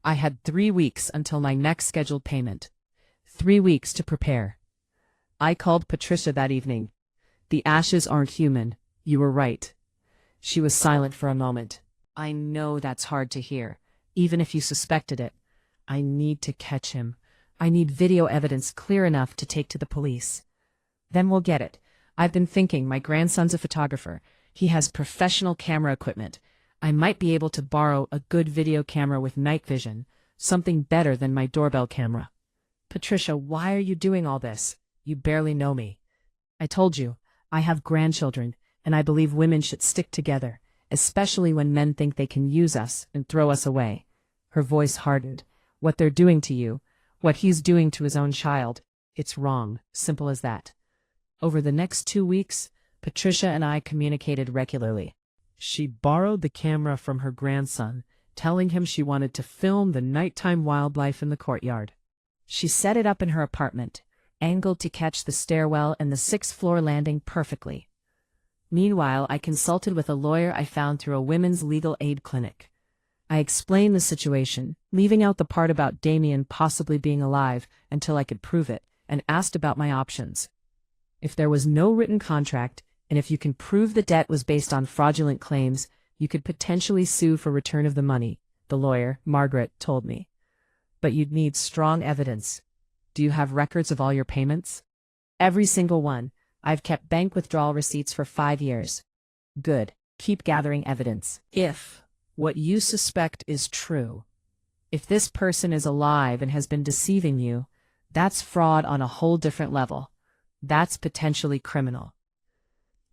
I had 3 weeks until my next scheduled payment. 3 weeks to prepare. I called Patricia that evening. The ashes aren't human. You were right. She was silent for a moment. I know that's hard to hear, even if you suspected it. I need to catch him. I need video evidence clear enough to take to the police. Then we'll get it. I've been thinking, my grandson's a photographer. He has professional camera equipment. I might be able to borrow a good video camera with night vision, something better than my doorbell camera. Patricia, why are you doing all this? You barely know me. I told you, I have grandchildren, and I believe women should stick together, especially when men think they can use us and throw us away. Her voice hardened. What they're doing to you, what he's doing to his own child, it's wrong, simple as that. Over the next 2 weeks, Patricia and I communicated regularly. She borrowed the camera from her grandson, telling him she wanted to film the nighttime wildlife in the courtyard. She set it up in her apartment, angled to catch the stairwell and the 6th-floor landing perfectly. Meanwhile, I consulted with a lawyer I found through a women's legal aid clinic. I explained the situation, leaving out the part about Damien possibly being alive until I could prove it, and asked about my options. If there was no written contract, and if you can prove the debt was based on fraudulent claims, you could potentially sue for return of the money, the lawyer, Margaret, told me. But you'd need strong evidence. Do you have records of all your payments? Every single one. I've kept bank withdrawal receipts for 5 years. Good. Keep gathering evidence. If what you suspect is true, if this person is alive and has been deceiving you, that's fraud on a whole different level. That's potentially criminal.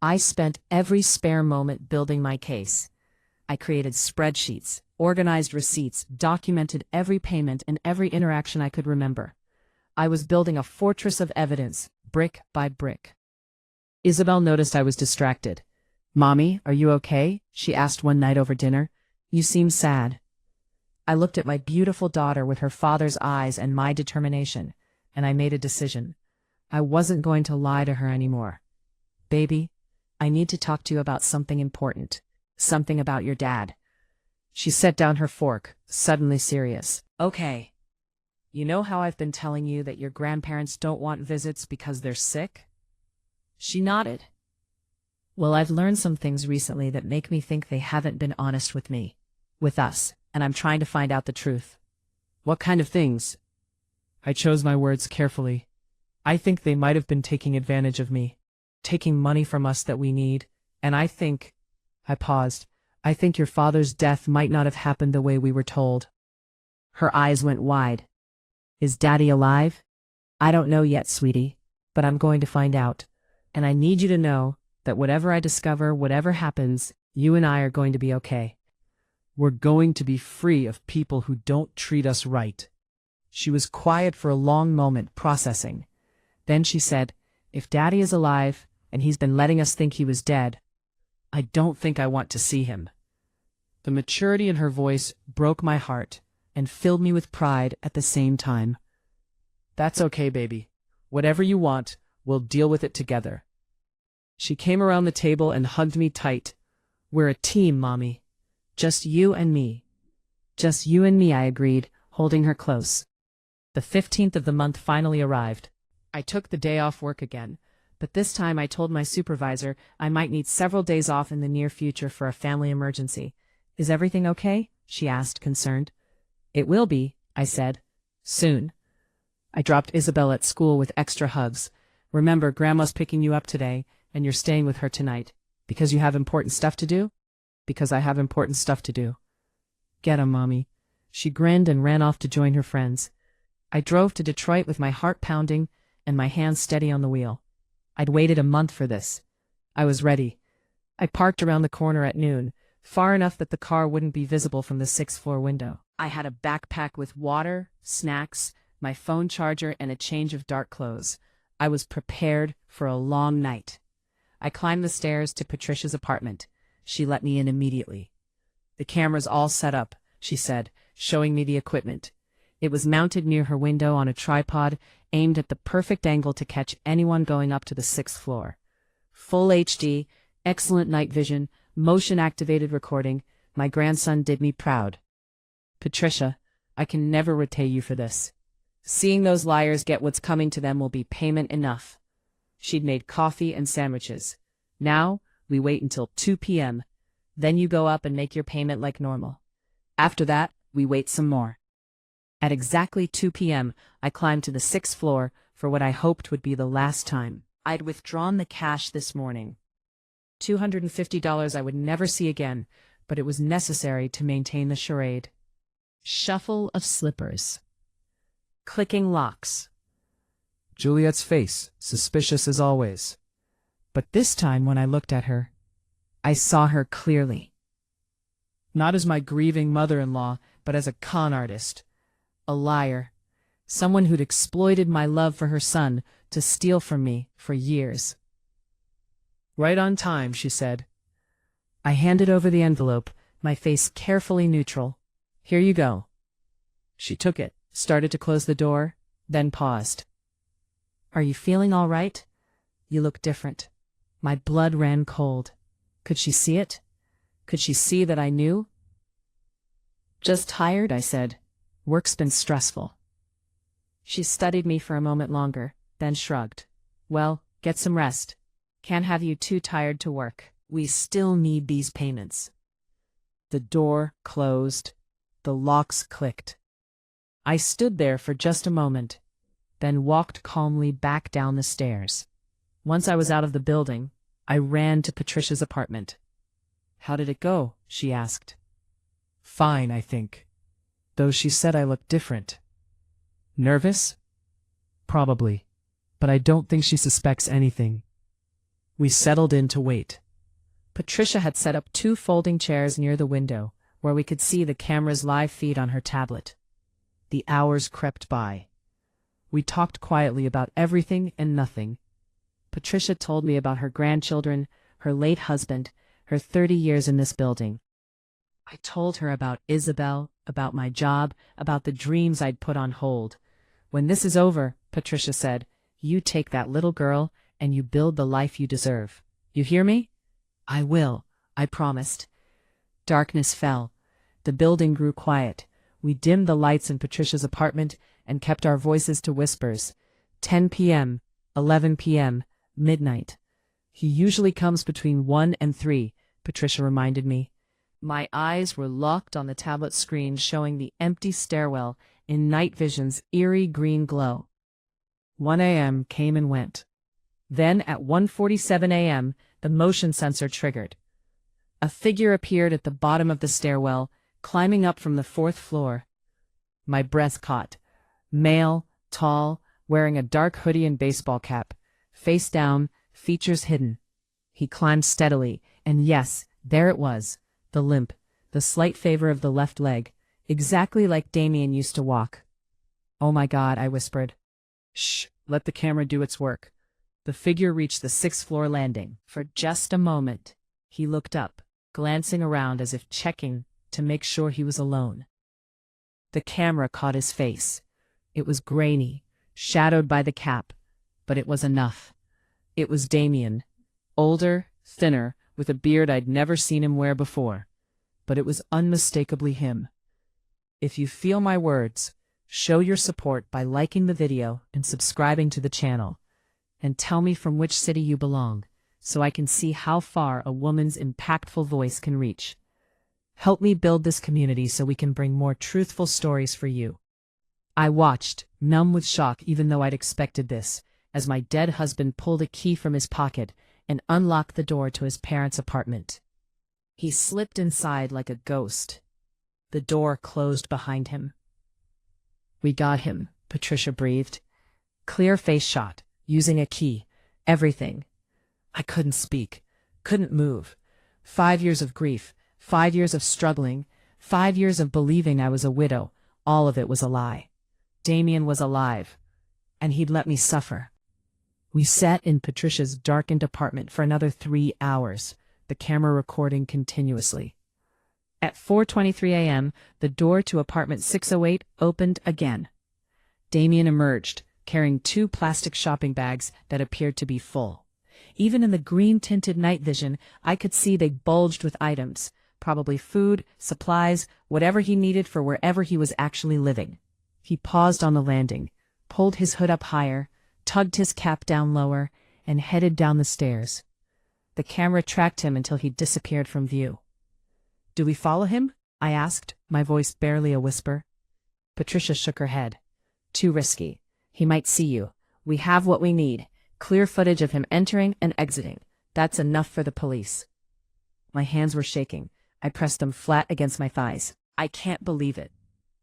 I spent every spare moment building my case. I created spreadsheets, organized receipts, documented every payment and every interaction I could remember. I was building a fortress of evidence, brick by brick. Isabel noticed I was distracted. "Mommy, are you okay?" she asked one night over dinner. "You seem sad." I looked at my beautiful daughter with her father's eyes and my determination, and I made a decision. I wasn't going to lie to her anymore. "Baby, I need to talk to you about something important. Something about your dad." She set down her fork, suddenly serious. "Okay. You know how I've been telling you that your grandparents don't want visits because they're sick?" She nodded. "Well, I've learned some things recently that make me think they haven't been honest with me, with us, and I'm trying to find out the truth." "What kind of things?" I chose my words carefully. "I think they might have been taking advantage of me, taking money from us that we need, and I think—" I paused. "I think your father's death might not have happened the way we were told." Her eyes went wide. "Is Daddy alive?" "I don't know yet, sweetie, but I'm going to find out. And I need you to know that whatever I discover, whatever happens, you and I are going to be okay. We're going to be free of people who don't treat us right." She was quiet for a long moment, processing. Then she said, "If Daddy is alive, and he's been letting us think he was dead, I don't think I want to see him." The maturity in her voice broke my heart and filled me with pride at the same time. "That's okay, baby. Whatever you want, we'll deal with it together." She came around the table and hugged me tight. "We're a team, Mommy. Just you and me." "Just you and me," I agreed, holding her close. The 15th of the month finally arrived. I took the day off work again, but this time I told my supervisor I might need several days off in the near future for a family emergency. "Is everything okay?" she asked, concerned. "It will be," I said. "Soon." I dropped Isabel at school with extra hugs. "Remember, Grandma's picking you up today, and you're staying with her tonight. Because you have important stuff to do?" "Because I have important stuff to do." "Get 'em, Mommy." She grinned and ran off to join her friends. I drove to Detroit with my heart pounding and my hands steady on the wheel. I'd waited a month for this. I was ready. I parked around the corner at noon, far enough that the car wouldn't be visible from the sixth-floor window. I had a backpack with water, snacks, my phone charger, and a change of dark clothes. I was prepared for a long night. I climbed the stairs to Patricia's apartment. She let me in immediately. "The camera's all set up," she said, showing me the equipment. It was mounted near her window on a tripod, aimed at the perfect angle to catch anyone going up to the sixth floor. Full HD, excellent night vision, motion-activated recording. My grandson did me proud. "Patricia, I can never repay you for this. Seeing those liars get what's coming to them will be payment enough." She'd made coffee and sandwiches. "Now, we wait until 2 p.m. Then you go up and make your payment like normal. After that, we wait some more." At exactly 2 p.m., I climbed to the sixth floor for what I hoped would be the last time. I'd withdrawn the cash this morning. $250 I would never see again, but it was necessary to maintain the charade. Shuffle of slippers. Clicking locks. Juliet's face, suspicious as always. But this time when I looked at her, I saw her clearly. Not as my grieving mother-in-law, but as a con artist. A liar. Someone who'd exploited my love for her son to steal from me for years. "Right on time," she said. I handed over the envelope, my face carefully neutral. "Here you go." She took it, started to close the door, then paused. "Are you feeling all right? You look different." My blood ran cold. Could she see it? Could she see that I knew? "Just tired," I said. "Work's been stressful." She studied me for a moment longer, then shrugged. "Well, get some rest. Can't have you too tired to work. We still need these payments." The door closed. The locks clicked. I stood there for just a moment, then walked calmly back down the stairs. Once I was out of the building, I ran to Patricia's apartment. "How did it go?" she asked. "Fine, I think. Though she said I looked different." "Nervous?" "Probably. But I don't think she suspects anything." We settled in to wait. Patricia had set up 2 folding chairs near the window, where we could see the camera's live feed on her tablet. The hours crept by. We talked quietly about everything and nothing. Patricia told me about her grandchildren, her late husband, her 30 years in this building. I told her about Isabel, about my job, about the dreams I'd put on hold. When this is over, Patricia said, you take that little girl and you build the life you deserve. You hear me? I will, I promised. Darkness fell. The building grew quiet. We dimmed the lights in Patricia's apartment and kept our voices to whispers. 10 p.m., 11 p.m., midnight. He usually comes between 1 and 3, Patricia reminded me. My eyes were locked on the tablet screen showing the empty stairwell in night vision's eerie green glow. 1 a.m. came and went. Then at 1:47 a.m., the motion sensor triggered. A figure appeared at the bottom of the stairwell, climbing up from the 4th floor. My breath caught. Male, tall, wearing a dark hoodie and baseball cap, face down, features hidden. He climbed steadily, and yes, there it was, the limp, the slight favor of the left leg, exactly like Damien used to walk. Oh my God, I whispered. Shh, let the camera do its work. The figure reached the 6th floor landing. For just a moment, he looked up, glancing around as if checking to make sure he was alone. The camera caught his face. It was grainy, shadowed by the cap, but it was enough. It was Damien, older, thinner, with a beard I'd never seen him wear before, but it was unmistakably him. If you feel my words, show your support by liking the video and subscribing to the channel, and tell me from which city you belong, so I can see how far a woman's impactful voice can reach. Help me build this community so we can bring more truthful stories for you. I watched, numb with shock even though I'd expected this, as my dead husband pulled a key from his pocket and unlocked the door to his parents' apartment. He slipped inside like a ghost. The door closed behind him. We got him, Patricia breathed. Clear face shot, using a key, everything. I couldn't speak, couldn't move. 5 years of grief, 5 years of struggling, 5 years of believing I was a widow, all of it was a lie. Damien was alive, and he'd let me suffer. We sat in Patricia's darkened apartment for another 3 hours, the camera recording continuously. At 4:23 a.m., the door to apartment 608 opened again. Damien emerged, carrying 2 plastic shopping bags that appeared to be full. Even in the green-tinted night vision, I could see they bulged with items, probably food, supplies, whatever he needed for wherever he was actually living. He paused on the landing, pulled his hood up higher, tugged his cap down lower, and headed down the stairs. The camera tracked him until he disappeared from view. Do we follow him? I asked, my voice barely a whisper. Patricia shook her head. Too risky. He might see you. We have what we need. Clear footage of him entering and exiting. That's enough for the police. My hands were shaking. I pressed them flat against my thighs. I can't believe it.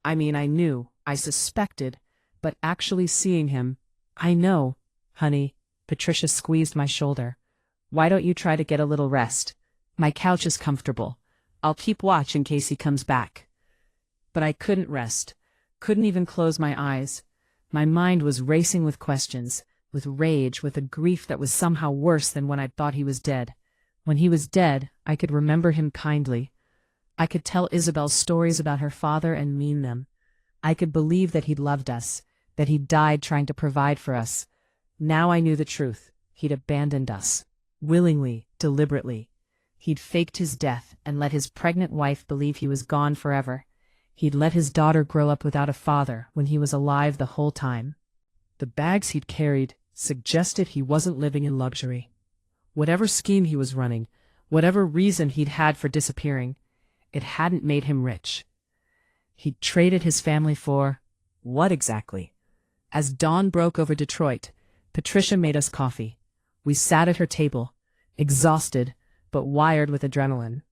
I mean, I knew, I suspected, but actually seeing him, I know, honey. Patricia squeezed my shoulder. Why don't you try to get a little rest? My couch is comfortable. I'll keep watch in case he comes back. But I couldn't rest. Couldn't even close my eyes. My mind was racing with questions, with rage, with a grief that was somehow worse than when I'd thought he was dead. When he was dead, I could remember him kindly. I could tell Isabel stories about her father and mean them. I could believe that he'd loved us, that he'd died trying to provide for us. Now I knew the truth. He'd abandoned us. Willingly, deliberately. He'd faked his death and let his pregnant wife believe he was gone forever. He'd let his daughter grow up without a father when he was alive the whole time. The bags he'd carried suggested he wasn't living in luxury. Whatever scheme he was running, whatever reason he'd had for disappearing, it hadn't made him rich. He'd traded his family for what exactly? As dawn broke over Detroit, Patricia made us coffee. We sat at her table, exhausted, but wired with adrenaline.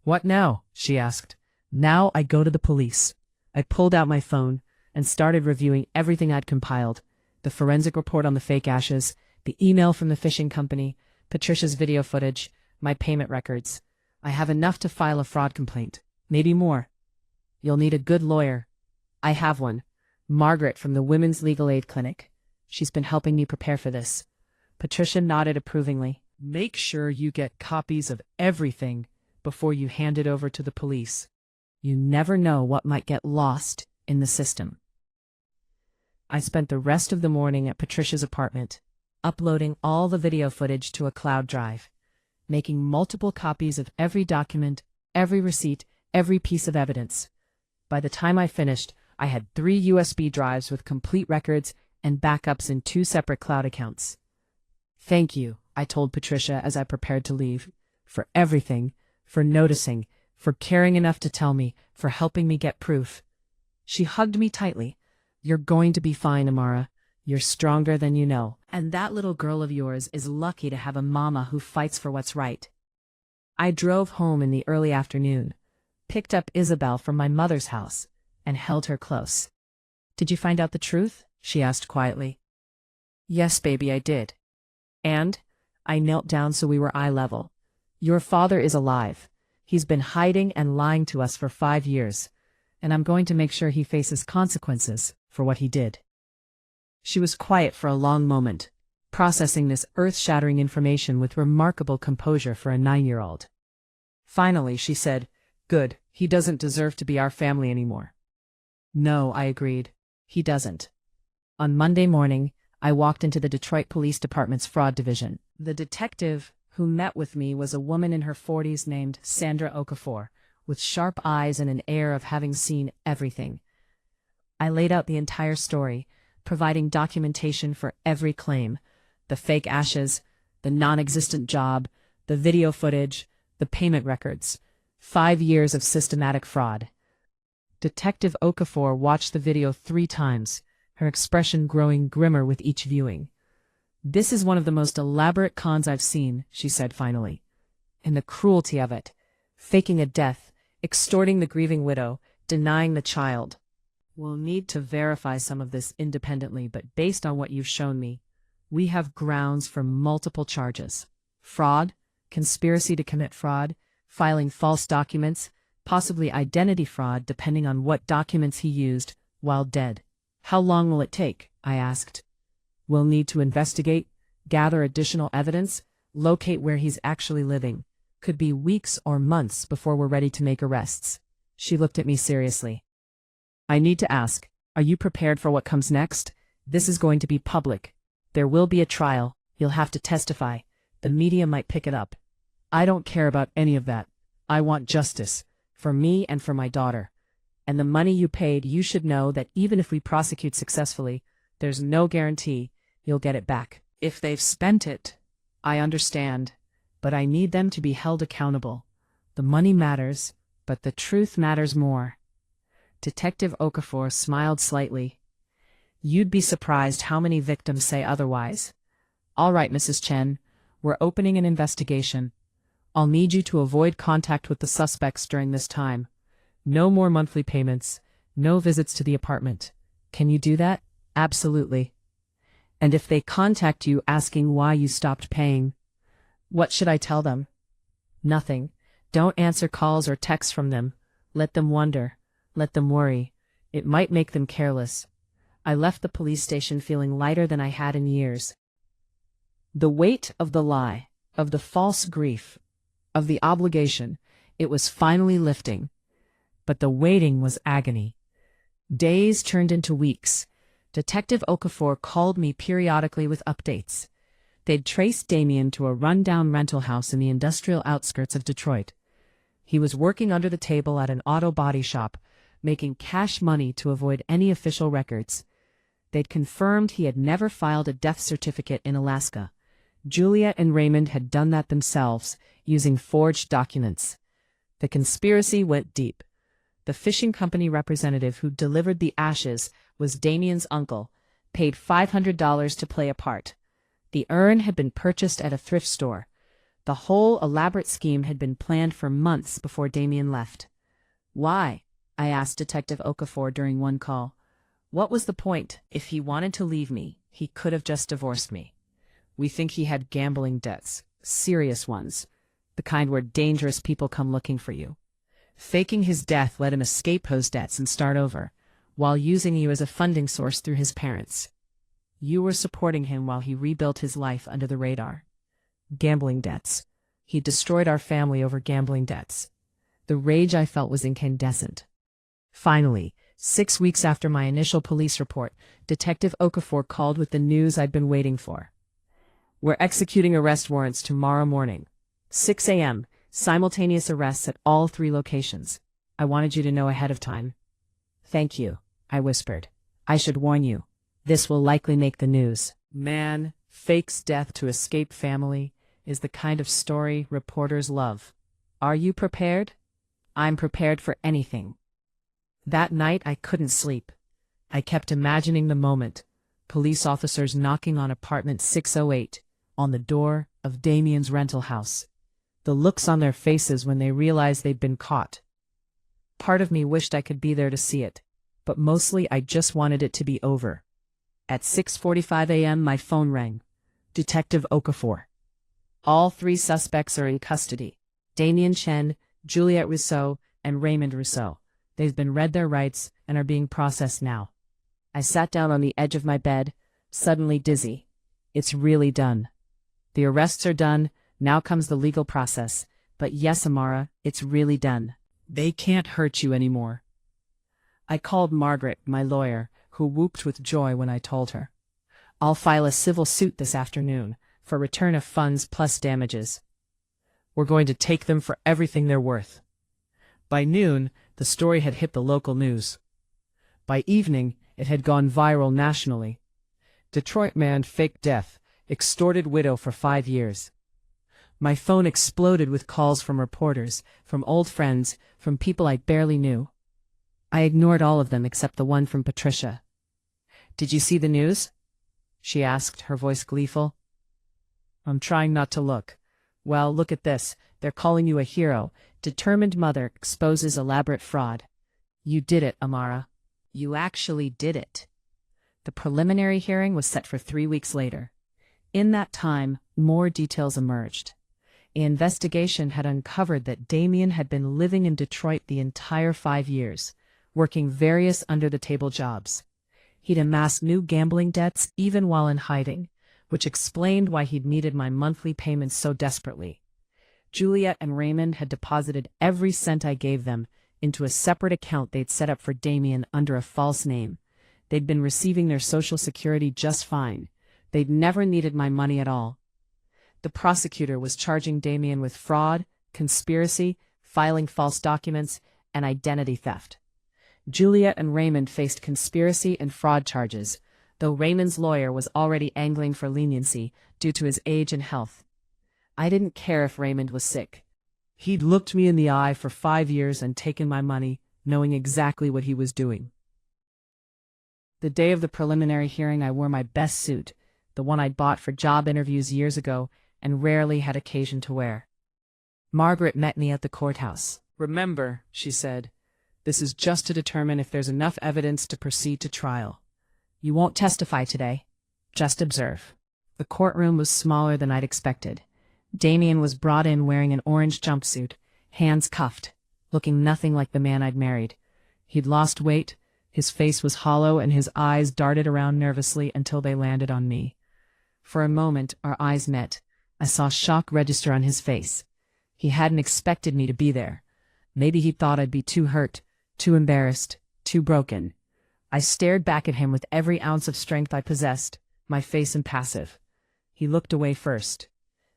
What now? She asked. Now I go to the police. I pulled out my phone and started reviewing everything I'd compiled. The forensic report on the fake ashes, the email from the fishing company, Patricia's video footage, my payment records. I have enough to file a fraud complaint. Maybe more. You'll need a good lawyer. I have one. Margaret from the Women's Legal Aid Clinic. She's been helping me prepare for this. Patricia nodded approvingly. Make sure you get copies of everything before you hand it over to the police. You never know what might get lost in the system. I spent the rest of the morning at Patricia's apartment, uploading all the video footage to a cloud drive, making multiple copies of every document, every receipt, every piece of evidence. By the time I finished, I had 3 USB drives with complete records and backups in 2 separate cloud accounts. Thank you, I told Patricia as I prepared to leave, for everything, for noticing, for caring enough to tell me, for helping me get proof. She hugged me tightly. You're going to be fine, Amara. You're stronger than you know. And that little girl of yours is lucky to have a mama who fights for what's right. I drove home in the early afternoon, picked up Isabel from my mother's house, and held her close. Did you find out the truth? She asked quietly. Yes, baby, I did. And I knelt down so we were eye level. Your father is alive. He's been hiding and lying to us for 5 years, and I'm going to make sure he faces consequences for what he did. She was quiet for a long moment, processing this earth-shattering information with remarkable composure for a 9-year-old. Finally, she said, Good, he doesn't deserve to be our family anymore. No, I agreed. He doesn't. On Monday morning, I walked into the Detroit Police Department's fraud division. The detective who met with me was a woman in her 40s named Sandra Okafor, with sharp eyes and an air of having seen everything. I laid out the entire story, providing documentation for every claim: the fake ashes, the non-existent job, the video footage, the payment records. 5 years of systematic fraud. Detective Okafor watched the video 3 times, her expression growing grimmer with each viewing. This is one of the most elaborate cons I've seen, she said finally. And the cruelty of it. Faking a death, extorting the grieving widow, denying the child. We'll need to verify some of this independently, but based on what you've shown me, we have grounds for multiple charges. Fraud, conspiracy to commit fraud, filing false documents, possibly identity fraud depending on what documents he used while dead. How long will it take? I asked. We'll need to investigate, gather additional evidence, locate where he's actually living. Could be weeks or months before we're ready to make arrests. She looked at me seriously. I need to ask, are you prepared for what comes next? This is going to be public. There will be a trial. You'll have to testify. The media might pick it up. I don't care about any of that. I want justice. For me and for my daughter. And the money you paid, you should know that even if we prosecute successfully, there's no guarantee you'll get it back. If they've spent it, I understand, but I need them to be held accountable. The money matters, but the truth matters more. Detective Okafor smiled slightly. You'd be surprised how many victims say otherwise. All right, Mrs. Chen, we're opening an investigation. I'll need you to avoid contact with the suspects during this time. No more monthly payments, no visits to the apartment. Can you do that? Absolutely. And if they contact you asking why you stopped paying, what should I tell them? Nothing. Don't answer calls or texts from them. Let them wonder. Let them worry. It might make them careless. I left the police station feeling lighter than I had in years. The weight of the lie, of the false grief, of the obligation, it was finally lifting. But the waiting was agony. Days turned into weeks. Detective Okafor called me periodically with updates. They'd traced Damien to a run-down rental house in the industrial outskirts of Detroit. He was working under the table at an auto body shop, making cash money to avoid any official records. They'd confirmed he had never filed a death certificate in Alaska. Juliet and Raymond had done that themselves, using forged documents. The conspiracy went deep. The fishing company representative who delivered the ashes was Damien's uncle, paid $500 to play a part. The urn had been purchased at a thrift store. The whole elaborate scheme had been planned for months before Damien left. Why? I asked Detective Okafor during one call. What was the point? If he wanted to leave me, he could have just divorced me. We think he had gambling debts. Serious ones. The kind where dangerous people come looking for you. Faking his death let him escape those debts and start over, while using you as a funding source through his parents. You were supporting him while he rebuilt his life under the radar. Gambling debts. He destroyed our family over gambling debts. The rage I felt was incandescent. Finally, 6 weeks after my initial police report, Detective Okafor called with the news I'd been waiting for. "We're executing arrest warrants tomorrow morning. 6 a.m., simultaneous arrests at all 3 locations. I wanted you to know ahead of time." "Thank you," I whispered. "I should warn you. This will likely make the news." Man fakes death to escape family is the kind of story reporters love. Are you prepared? I'm prepared for anything. That night I couldn't sleep. I kept imagining the moment. Police officers knocking on apartment 608, on the door of Damien's rental house. The looks on their faces when they realized they'd been caught. Part of me wished I could be there to see it, but mostly I just wanted it to be over. At 6:45 a.m. my phone rang. Detective Okafor. "All 3 suspects are in custody. Damien Chen, Juliette Rousseau, and Raymond Rousseau. They've been read their rights and are being processed now." I sat down on the edge of my bed, suddenly dizzy. It's really done. The arrests are done, now comes the legal process. But yes, Amara, it's really done. They can't hurt you anymore. I called Margaret, my lawyer, who whooped with joy when I told her. "I'll file a civil suit this afternoon for return of funds plus damages. We're going to take them for everything they're worth." By noon, the story had hit the local news. By evening, it had gone viral nationally. Detroit man faked death, extorted widow for 5 years. My phone exploded with calls from reporters, from old friends, from people I barely knew. I ignored all of them except the one from Patricia. "Did you see the news?" she asked, her voice gleeful. "I'm trying not to look." "Well, look at this. They're calling you a hero. Determined mother exposes elaborate fraud." "You did it, Amara. You actually did it." The preliminary hearing was set for 3 weeks later. In that time, more details emerged. An investigation had uncovered that Damien had been living in Detroit the entire 5 years, working various under-the-table jobs. He'd amassed new gambling debts even while in hiding, which explained why he'd needed my monthly payments so desperately. Juliette and Raymond had deposited every cent I gave them into a separate account they'd set up for Damien under a false name. They'd been receiving their Social Security just fine. They'd never needed my money at all. The prosecutor was charging Damien with fraud, conspiracy, filing false documents, and identity theft. Juliette and Raymond faced conspiracy and fraud charges, though Raymond's lawyer was already angling for leniency due to his age and health. I didn't care if Raymond was sick. He'd looked me in the eye for 5 years and taken my money, knowing exactly what he was doing. The day of the preliminary hearing, I wore my best suit, the one I'd bought for job interviews years ago and rarely had occasion to wear. Margaret met me at the courthouse. "Remember," she said, "this is just to determine if there's enough evidence to proceed to trial. You won't testify today. Just observe." The courtroom was smaller than I'd expected. Damien was brought in wearing an orange jumpsuit, hands cuffed, looking nothing like the man I'd married. He'd lost weight, his face was hollow, and his eyes darted around nervously until they landed on me. For a moment, our eyes met. I saw shock register on his face. He hadn't expected me to be there. Maybe he thought I'd be too hurt, too embarrassed, too broken. I stared back at him with every ounce of strength I possessed, my face impassive. He looked away first.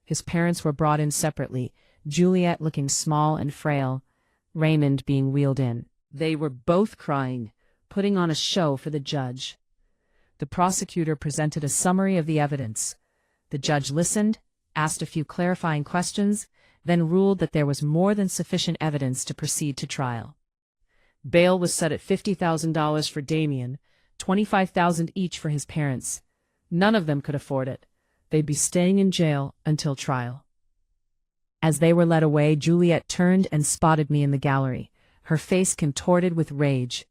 His parents were brought in separately, Juliette looking small and frail, Raymond being wheeled in. They were both crying, putting on a show for the judge. The prosecutor presented a summary of the evidence. The judge listened, asked a few clarifying questions, then ruled that there was more than sufficient evidence to proceed to trial. Bail was set at $50,000 for Damien, $25,000 each for his parents. None of them could afford it. They'd be staying in jail until trial. As they were led away, Juliette turned and spotted me in the gallery, her face contorted with rage.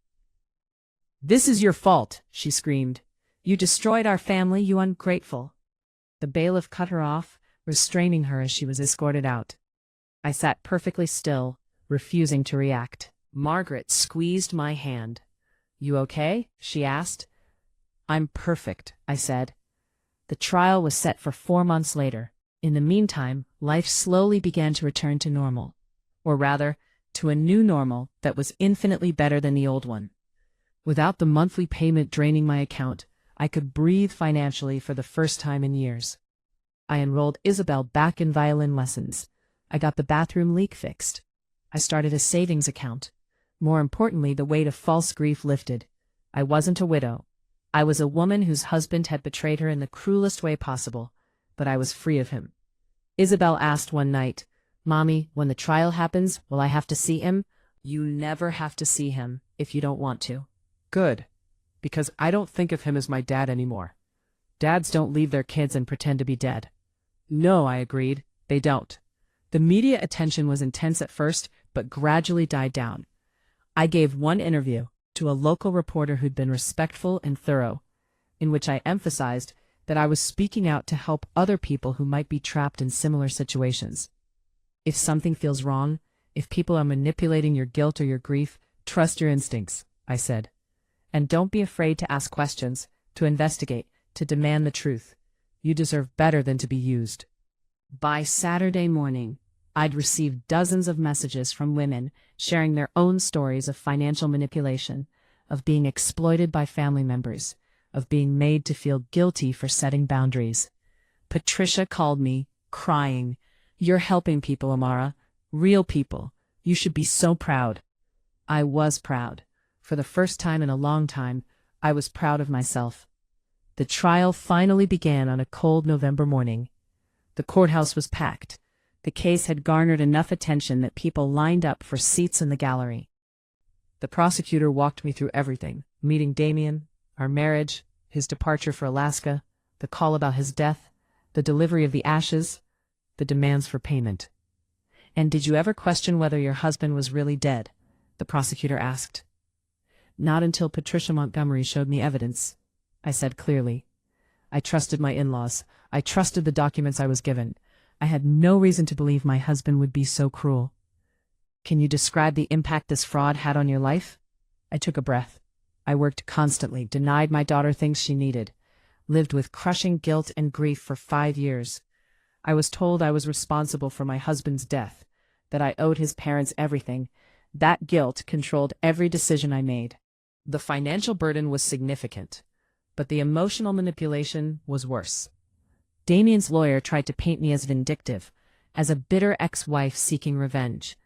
"This is your fault," she screamed. "You destroyed our family, you ungrateful." The bailiff cut her off, restraining her as she was escorted out. I sat perfectly still, refusing to react. Margaret squeezed my hand. "You okay?" she asked. "I'm perfect," I said. The trial was set for 4 months later. In the meantime, life slowly began to return to normal. Or rather, to a new normal that was infinitely better than the old one. Without the monthly payment draining my account, I could breathe financially for the first time in years. I enrolled Isabel back in violin lessons. I got the bathroom leak fixed. I started a savings account. More importantly, the weight of false grief lifted. I wasn't a widow. I was a woman whose husband had betrayed her in the cruelest way possible, but I was free of him. Isabel asked one night, "Mommy, when the trial happens, will I have to see him?" "You never have to see him if you don't want to." Good, because I don't think of him as my dad anymore. Dads don't leave their kids and pretend to be dead. No, I agreed, they don't. The media attention was intense at first, but gradually died down. I gave one interview to a local reporter who'd been respectful and thorough, in which I emphasized that I was speaking out to help other people who might be trapped in similar situations. If something feels wrong, if people are manipulating your guilt or your grief, trust your instincts, I said. And don't be afraid to ask questions, to investigate, to demand the truth. You deserve better than to be used. By Saturday morning, I'd received dozens of messages from women sharing their own stories of financial manipulation, of being exploited by family members, of being made to feel guilty for setting boundaries. Patricia called me, crying, "You're helping people, Amara. Real people. You should be so proud." I was proud. For the first time in a long time, I was proud of myself. The trial finally began on a cold November morning. The courthouse was packed. The case had garnered enough attention that people lined up for seats in the gallery. The prosecutor walked me through everything, meeting Damien, our marriage, his departure for Alaska, the call about his death, the delivery of the ashes, the demands for payment. "And did you ever question whether your husband was really dead?" the prosecutor asked. "Not until Patricia Montgomery showed me evidence," I said clearly. I trusted my in-laws. I trusted the documents I was given. I had no reason to believe my husband would be so cruel. "Can you describe the impact this fraud had on your life?" I took a breath. I worked constantly, denied my daughter things she needed, lived with crushing guilt and grief for 5 years. I was told I was responsible for my husband's death, that I owed his parents everything. That guilt controlled every decision I made. The financial burden was significant, but the emotional manipulation was worse. Damien's lawyer tried to paint me as vindictive, as a bitter ex-wife seeking revenge.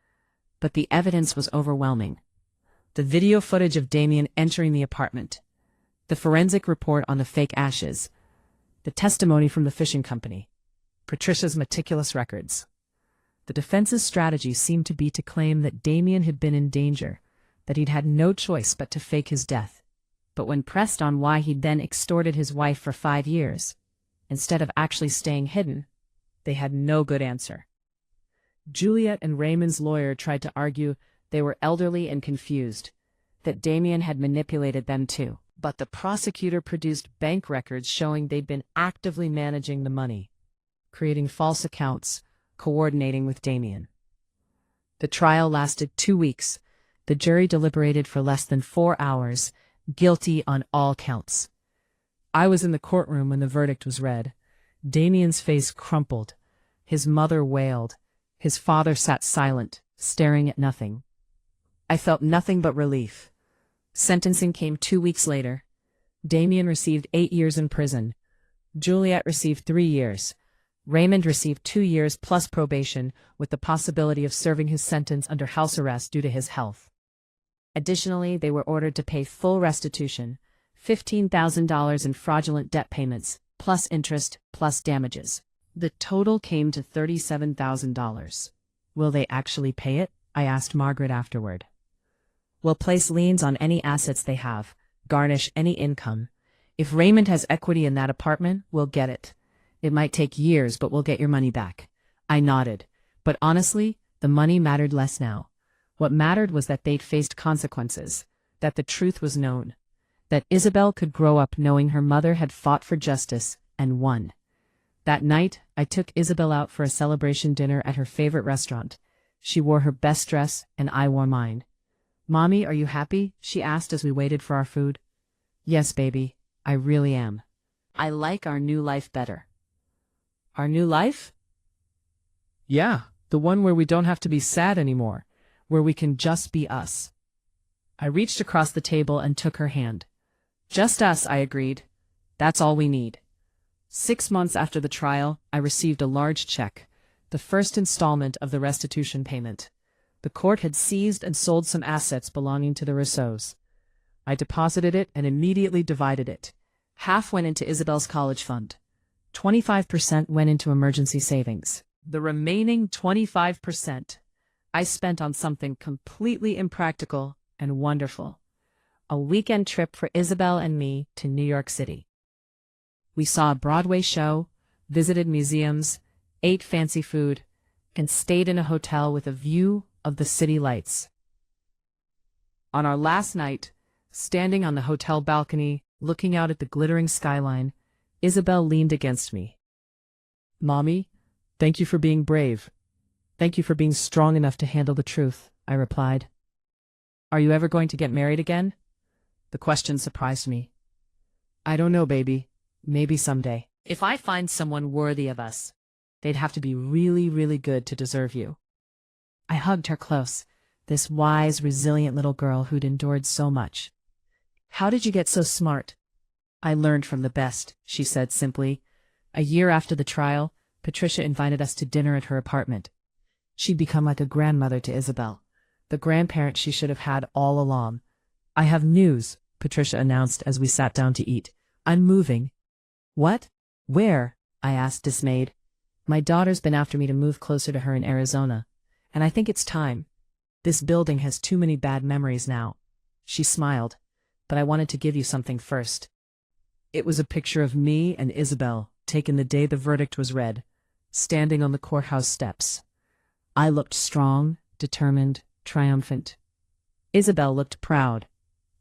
But the evidence was overwhelming. The video footage of Damien entering the apartment, the forensic report on the fake ashes, the testimony from the fishing company, Patricia's meticulous records. The defense's strategy seemed to be to claim that Damien had been in danger, that he'd had no choice but to fake his death. But when pressed on why he'd then extorted his wife for 5 years, instead of actually staying hidden, they had no good answer. Juliet and Raymond's lawyer tried to argue they were elderly and confused, that Damien had manipulated them too. But the prosecutor produced bank records showing they'd been actively managing the money, creating false accounts, coordinating with Damien. The trial lasted 2 weeks. The jury deliberated for less than 4 hours, guilty on all counts. I was in the courtroom when the verdict was read. Damien's face crumpled. His mother wailed. His father sat silent, staring at nothing. I felt nothing but relief. Sentencing came 2 weeks later. Damien received 8 years in prison. Juliet received 3 years. Raymond received 2 years plus probation, with the possibility of serving his sentence under house arrest due to his health. Additionally, they were ordered to pay full restitution, $15,000 in fraudulent debt payments, plus interest, plus damages. The total came to $37,000. "Will they actually pay it?" I asked Margaret afterward. "We'll place liens on any assets they have, garnish any income. If Raymond has equity in that apartment, we'll get it. It might take years, but we'll get your money back." I nodded. But honestly, the money mattered less now. What mattered was that they'd faced consequences, that the truth was known, that Isabel could grow up knowing her mother had fought for justice and won. That night, I took Isabel out for a celebration dinner at her favorite restaurant. She wore her best dress, and I wore mine. "Mommy, are you happy?" she asked as we waited for our food. "Yes, baby, I really am. I like our new life better." "Our new life?" Yeah, the one where we don't have to be sad anymore, where we can just be us. I reached across the table and took her hand. "Just us," I agreed. "That's all we need." 6 months after the trial, I received a large check, the first installment of the restitution payment. The court had seized and sold some assets belonging to the Rousseaus. I deposited it and immediately divided it. Half went into Isabel's college fund. 25% went into emergency savings. The remaining 25% I spent on something completely impractical and wonderful. A weekend trip for Isabel and me to New York City. We saw a Broadway show, visited museums, ate fancy food, and stayed in a hotel with a view of the city lights. On our last night, standing on the hotel balcony, looking out at the glittering skyline, Isabel leaned against me. "Mommy, thank you for being brave. Thank you for being strong enough to handle the truth," I replied. "Are you ever going to get married again?" The question surprised me. "I don't know, baby. Maybe someday." "If I find someone worthy of us, they'd have to be really, really good to deserve you." I hugged her close, this wise, resilient little girl who'd endured so much. "How did you get so smart?" "I learned from the best," she said simply. A year after the trial, Patricia invited us to dinner at her apartment. She'd become like a grandmother to Isabel, the grandparent she should have had all along. "I have news," Patricia announced as we sat down to eat. "I'm moving." "What? Where?" I asked, dismayed. "My daughter's been after me to move closer to her in Arizona, and I think it's time. This building has too many bad memories now." She smiled, "But I wanted to give you something first." It was a picture of me and Isabel, taken the day the verdict was read, standing on the courthouse steps. I looked strong, determined, triumphant. Isabel looked proud.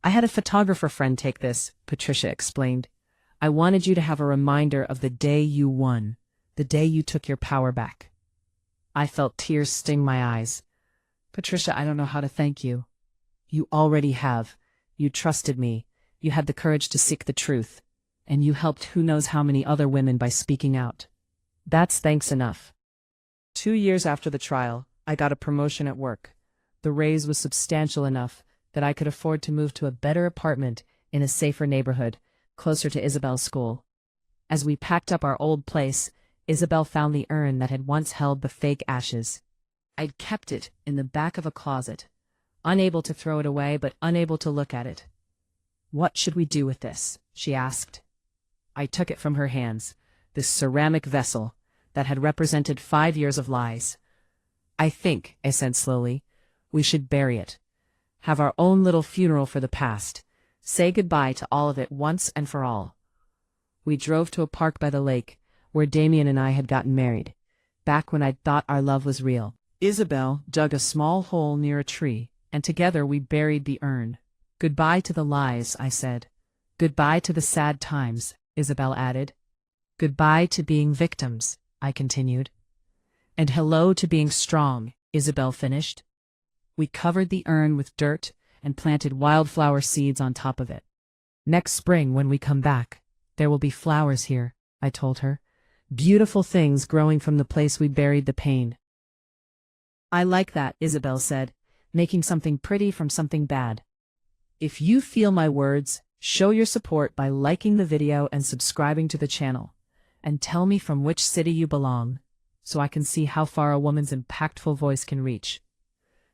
"I had a photographer friend take this," Patricia explained. "I wanted you to have a reminder of the day you won, the day you took your power back." I felt tears sting my eyes. "Patricia, I don't know how to thank you." "You already have. You trusted me. You had the courage to seek the truth. And you helped who knows how many other women by speaking out. That's thanks enough." 2 years after the trial, I got a promotion at work. The raise was substantial enough that I could afford to move to a better apartment in a safer neighborhood, closer to Isabel's school. As we packed up our old place, Isabel found the urn that had once held the fake ashes. I'd kept it in the back of a closet, unable to throw it away but unable to look at it. "What should we do with this?" she asked. I took it from her hands, this ceramic vessel that had represented 5 years of lies. "I think," I said slowly, "we should bury it. Have our own little funeral for the past. Say goodbye to all of it once and for all." We drove to a park by the lake, where Damien and I had gotten married, back when I'd thought our love was real. Isabel dug a small hole near a tree, and together we buried the urn. "Goodbye to the lies," I said. "Goodbye to the sad times," Isabel added. "Goodbye to being victims," I continued. "And hello to being strong," Isabel finished. We covered the urn with dirt and planted wildflower seeds on top of it. "Next spring, when we come back, there will be flowers here," I told her. "Beautiful things growing from the place we buried the pain." "I like that," Isabel said, "making something pretty from something bad." If you feel my words, show your support by liking the video and subscribing to the channel. And tell me from which city you belong, so I can see how far a woman's impactful voice can reach.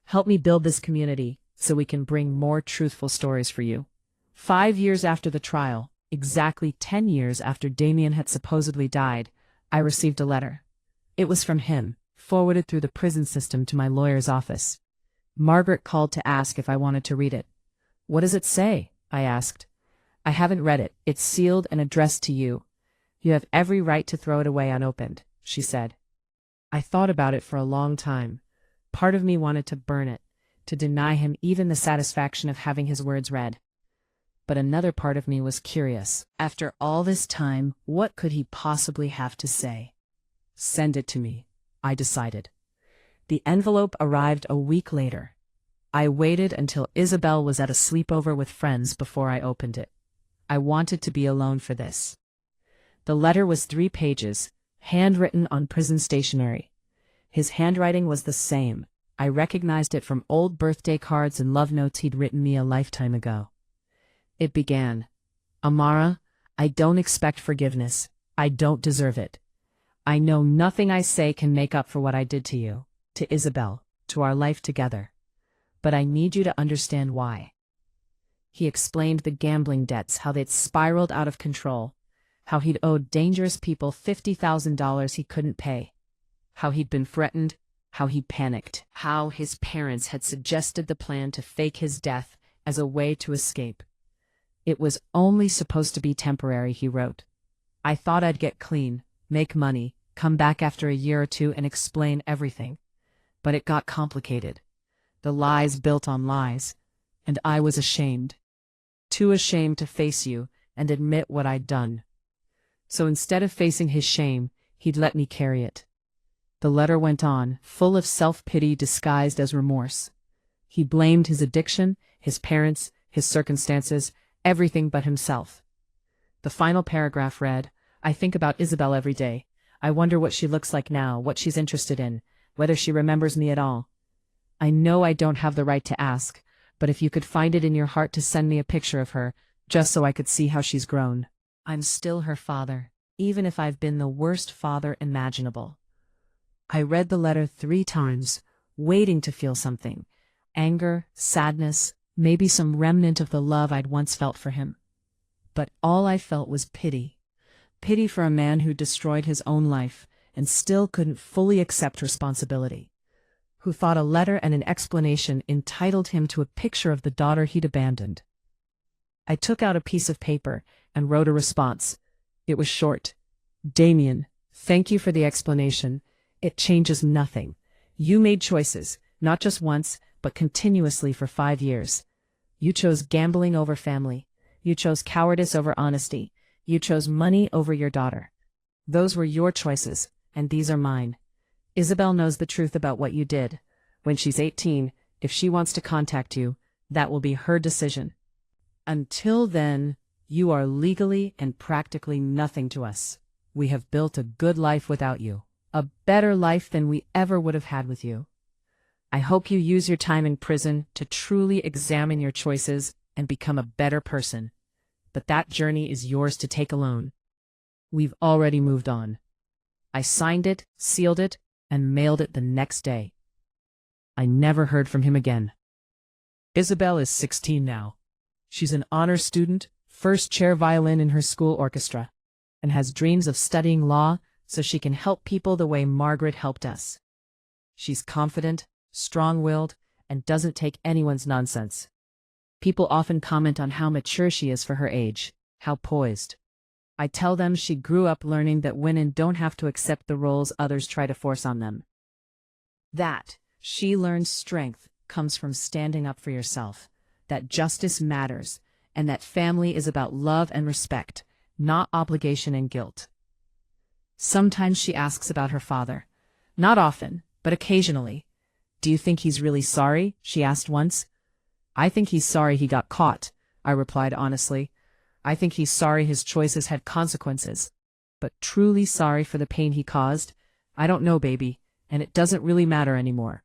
Help me build this community so we can bring more truthful stories for you. 5 years after the trial, exactly 10 years after Damien had supposedly died, I received a letter. It was from him, forwarded through the prison system to my lawyer's office. Margaret called to ask if I wanted to read it. "What does it say?" I asked. "I haven't read it. It's sealed and addressed to you. You have every right to throw it away unopened," she said. I thought about it for a long time. Part of me wanted to burn it, to deny him even the satisfaction of having his words read. but another part of me was curious. After all this time, what could he possibly have to say? Send it to me, I decided. The envelope arrived a week later. I waited until Isabel was at a sleepover with friends before I opened it. I wanted to be alone for this. The letter was 3 pages, handwritten on prison stationery. His handwriting was the same. I recognized it from old birthday cards and love notes he'd written me a lifetime ago. It began, "Amara, I don't expect forgiveness. I don't deserve it. I know nothing I say can make up for what I did to you, to Isabel, to our life together. But I need you to understand why." He explained the gambling debts, how they'd spiraled out of control, how he'd owed dangerous people $50,000 he couldn't pay, how he'd been threatened, how he panicked, how his parents had suggested the plan to fake his death as a way to escape. It was only supposed to be temporary, he wrote. I thought I'd get clean, make money, come back after a year or two and explain everything. But it got complicated. The lies built on lies, and I was ashamed. Too ashamed to face you and admit what I'd done. So instead of facing his shame, he'd let me carry it. The letter went on, full of self-pity disguised as remorse. He blamed his addiction, his parents, his circumstances, everything but himself. The final paragraph read, "I think about Isabel every day. I wonder what she looks like now, what she's interested in, whether she remembers me at all. I know I don't have the right to ask, but if you could find it in your heart to send me a picture of her, just so I could see how she's grown. I'm still her father, even if I've been the worst father imaginable." I read the letter 3 times, waiting to feel something. Anger, sadness, maybe some remnant of the love I'd once felt for him. But all I felt was pity. Pity for a man who destroyed his own life and still couldn't fully accept responsibility. Who thought a letter and an explanation entitled him to a picture of the daughter he'd abandoned. I took out a piece of paper and wrote a response. It was short. "Damien, thank you for the explanation. It changes nothing. You made choices, not just once, but continuously for 5 years. You chose gambling over family. You chose cowardice over honesty. You chose money over your daughter. Those were your choices, and these are mine. Isabel knows the truth about what you did. When she's 18, if she wants to contact you, that will be her decision. Until then, you are legally and practically nothing to us. We have built a good life without you, a better life than we ever would have had with you. I hope you use your time in prison to truly examine your choices and become a better person. But that journey is yours to take alone. We've already moved on." I signed it, sealed it, and mailed it the next day. I never heard from him again. Isabel is 16 now. She's an honor student, first chair violin in her school orchestra, and has dreams of studying law so she can help people the way Margaret helped us. She's confident, strong-willed, and doesn't take anyone's nonsense. People often comment on how mature she is for her age, how poised. I tell them she grew up learning that women don't have to accept the roles others try to force on them. That she learns strength comes from standing up for yourself, that justice matters, and that family is about love and respect, not obligation and guilt. Sometimes she asks about her father. Not often, but occasionally. "Do you think he's really sorry?" she asked once. "I think he's sorry he got caught," I replied honestly. "I think he's sorry his choices had consequences. But truly sorry for the pain he caused? I don't know, baby, and it doesn't really matter anymore.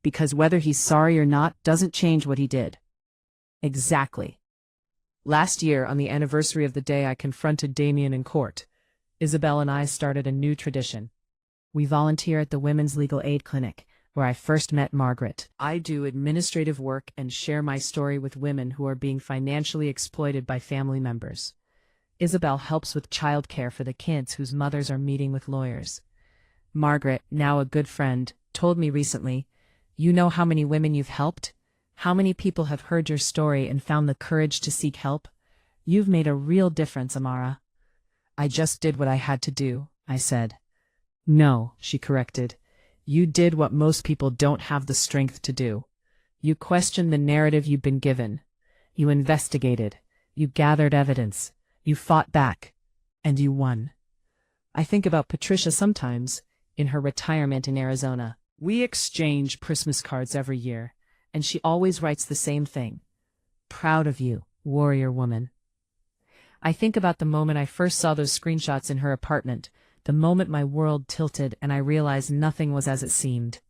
Because whether he's sorry or not doesn't change what he did." Exactly. Last year, on the anniversary of the day I confronted Damien in court, Isabel and I started a new tradition. We volunteer at the Women's Legal Aid Clinic, where I first met Margaret. I do administrative work and share my story with women who are being financially exploited by family members. Isabel helps with childcare for the kids whose mothers are meeting with lawyers. Margaret, now a good friend, told me recently, "You know how many women you've helped? How many people have heard your story and found the courage to seek help? You've made a real difference, Amara." "I just did what I had to do," I said. "No," she corrected. "You did what most people don't have the strength to do. You questioned the narrative you've been given. You investigated. You gathered evidence. You fought back. And you won. I think about Patricia sometimes, in her retirement in Arizona. We exchange Christmas cards every year, and she always writes the same thing. Proud of you, warrior woman. I think about the moment I first saw those screenshots in her apartment, the moment my world tilted and I realized nothing was as it seemed.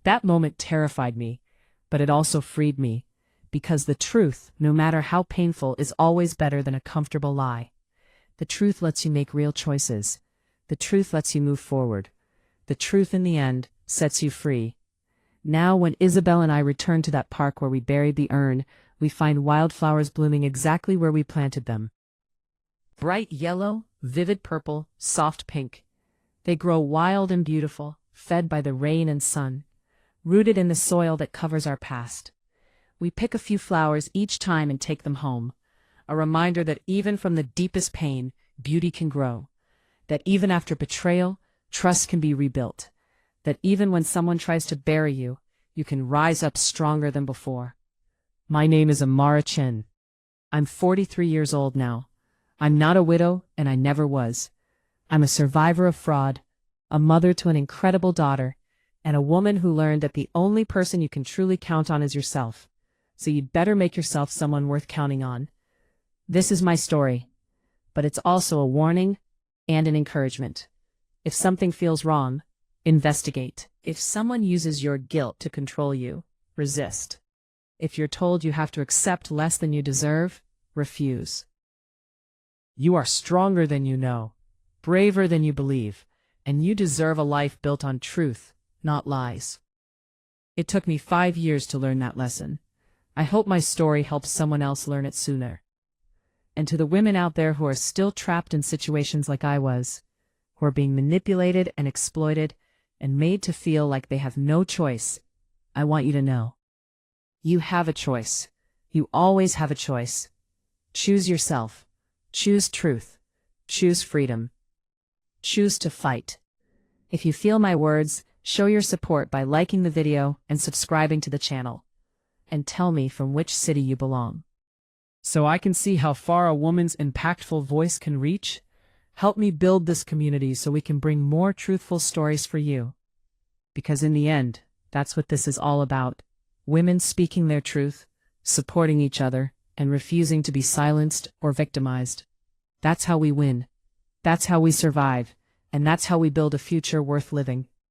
That moment terrified me, but it also freed me, because the truth, no matter how painful, is always better than a comfortable lie. The truth lets you make real choices. The truth lets you move forward. The truth, in the end, sets you free. Now, when Isabel and I return to that park where we buried the urn, we find wildflowers blooming exactly where we planted them. Bright yellow, vivid purple, soft pink. They grow wild and beautiful, fed by the rain and sun, rooted in the soil that covers our past. We pick a few flowers each time and take them home, a reminder that even from the deepest pain, beauty can grow, that even after betrayal, trust can be rebuilt, that even when someone tries to bury you, you can rise up stronger than before. My name is Amara Chen. I'm 43 years old now. I'm not a widow, and I never was. I'm a survivor of fraud, a mother to an incredible daughter, and a woman who learned that the only person you can truly count on is yourself. So you'd better make yourself someone worth counting on. This is my story, but it's also a warning and an encouragement. If something feels wrong, investigate. If someone uses your guilt to control you, resist. If you're told you have to accept less than you deserve, refuse. You are stronger than you know, braver than you believe, and you deserve a life built on truth, not lies. It took me 5 years to learn that lesson. I hope my story helps someone else learn it sooner. And to the women out there who are still trapped in situations like I was, who are being manipulated and exploited and made to feel like they have no choice, I want you to know. You have a choice. You always have a choice. Choose yourself. Choose truth. Choose freedom. Choose to fight. If you feel my words, show your support by liking the video and subscribing to the channel. And tell me from which city you belong. So I can see how far a woman's impactful voice can reach. Help me build this community so we can bring more truthful stories for you. Because in the end, that's what this is all about. Women speaking their truth, supporting each other, and refusing to be silenced or victimized. That's how we win. That's how we survive. And that's how we build a future worth living.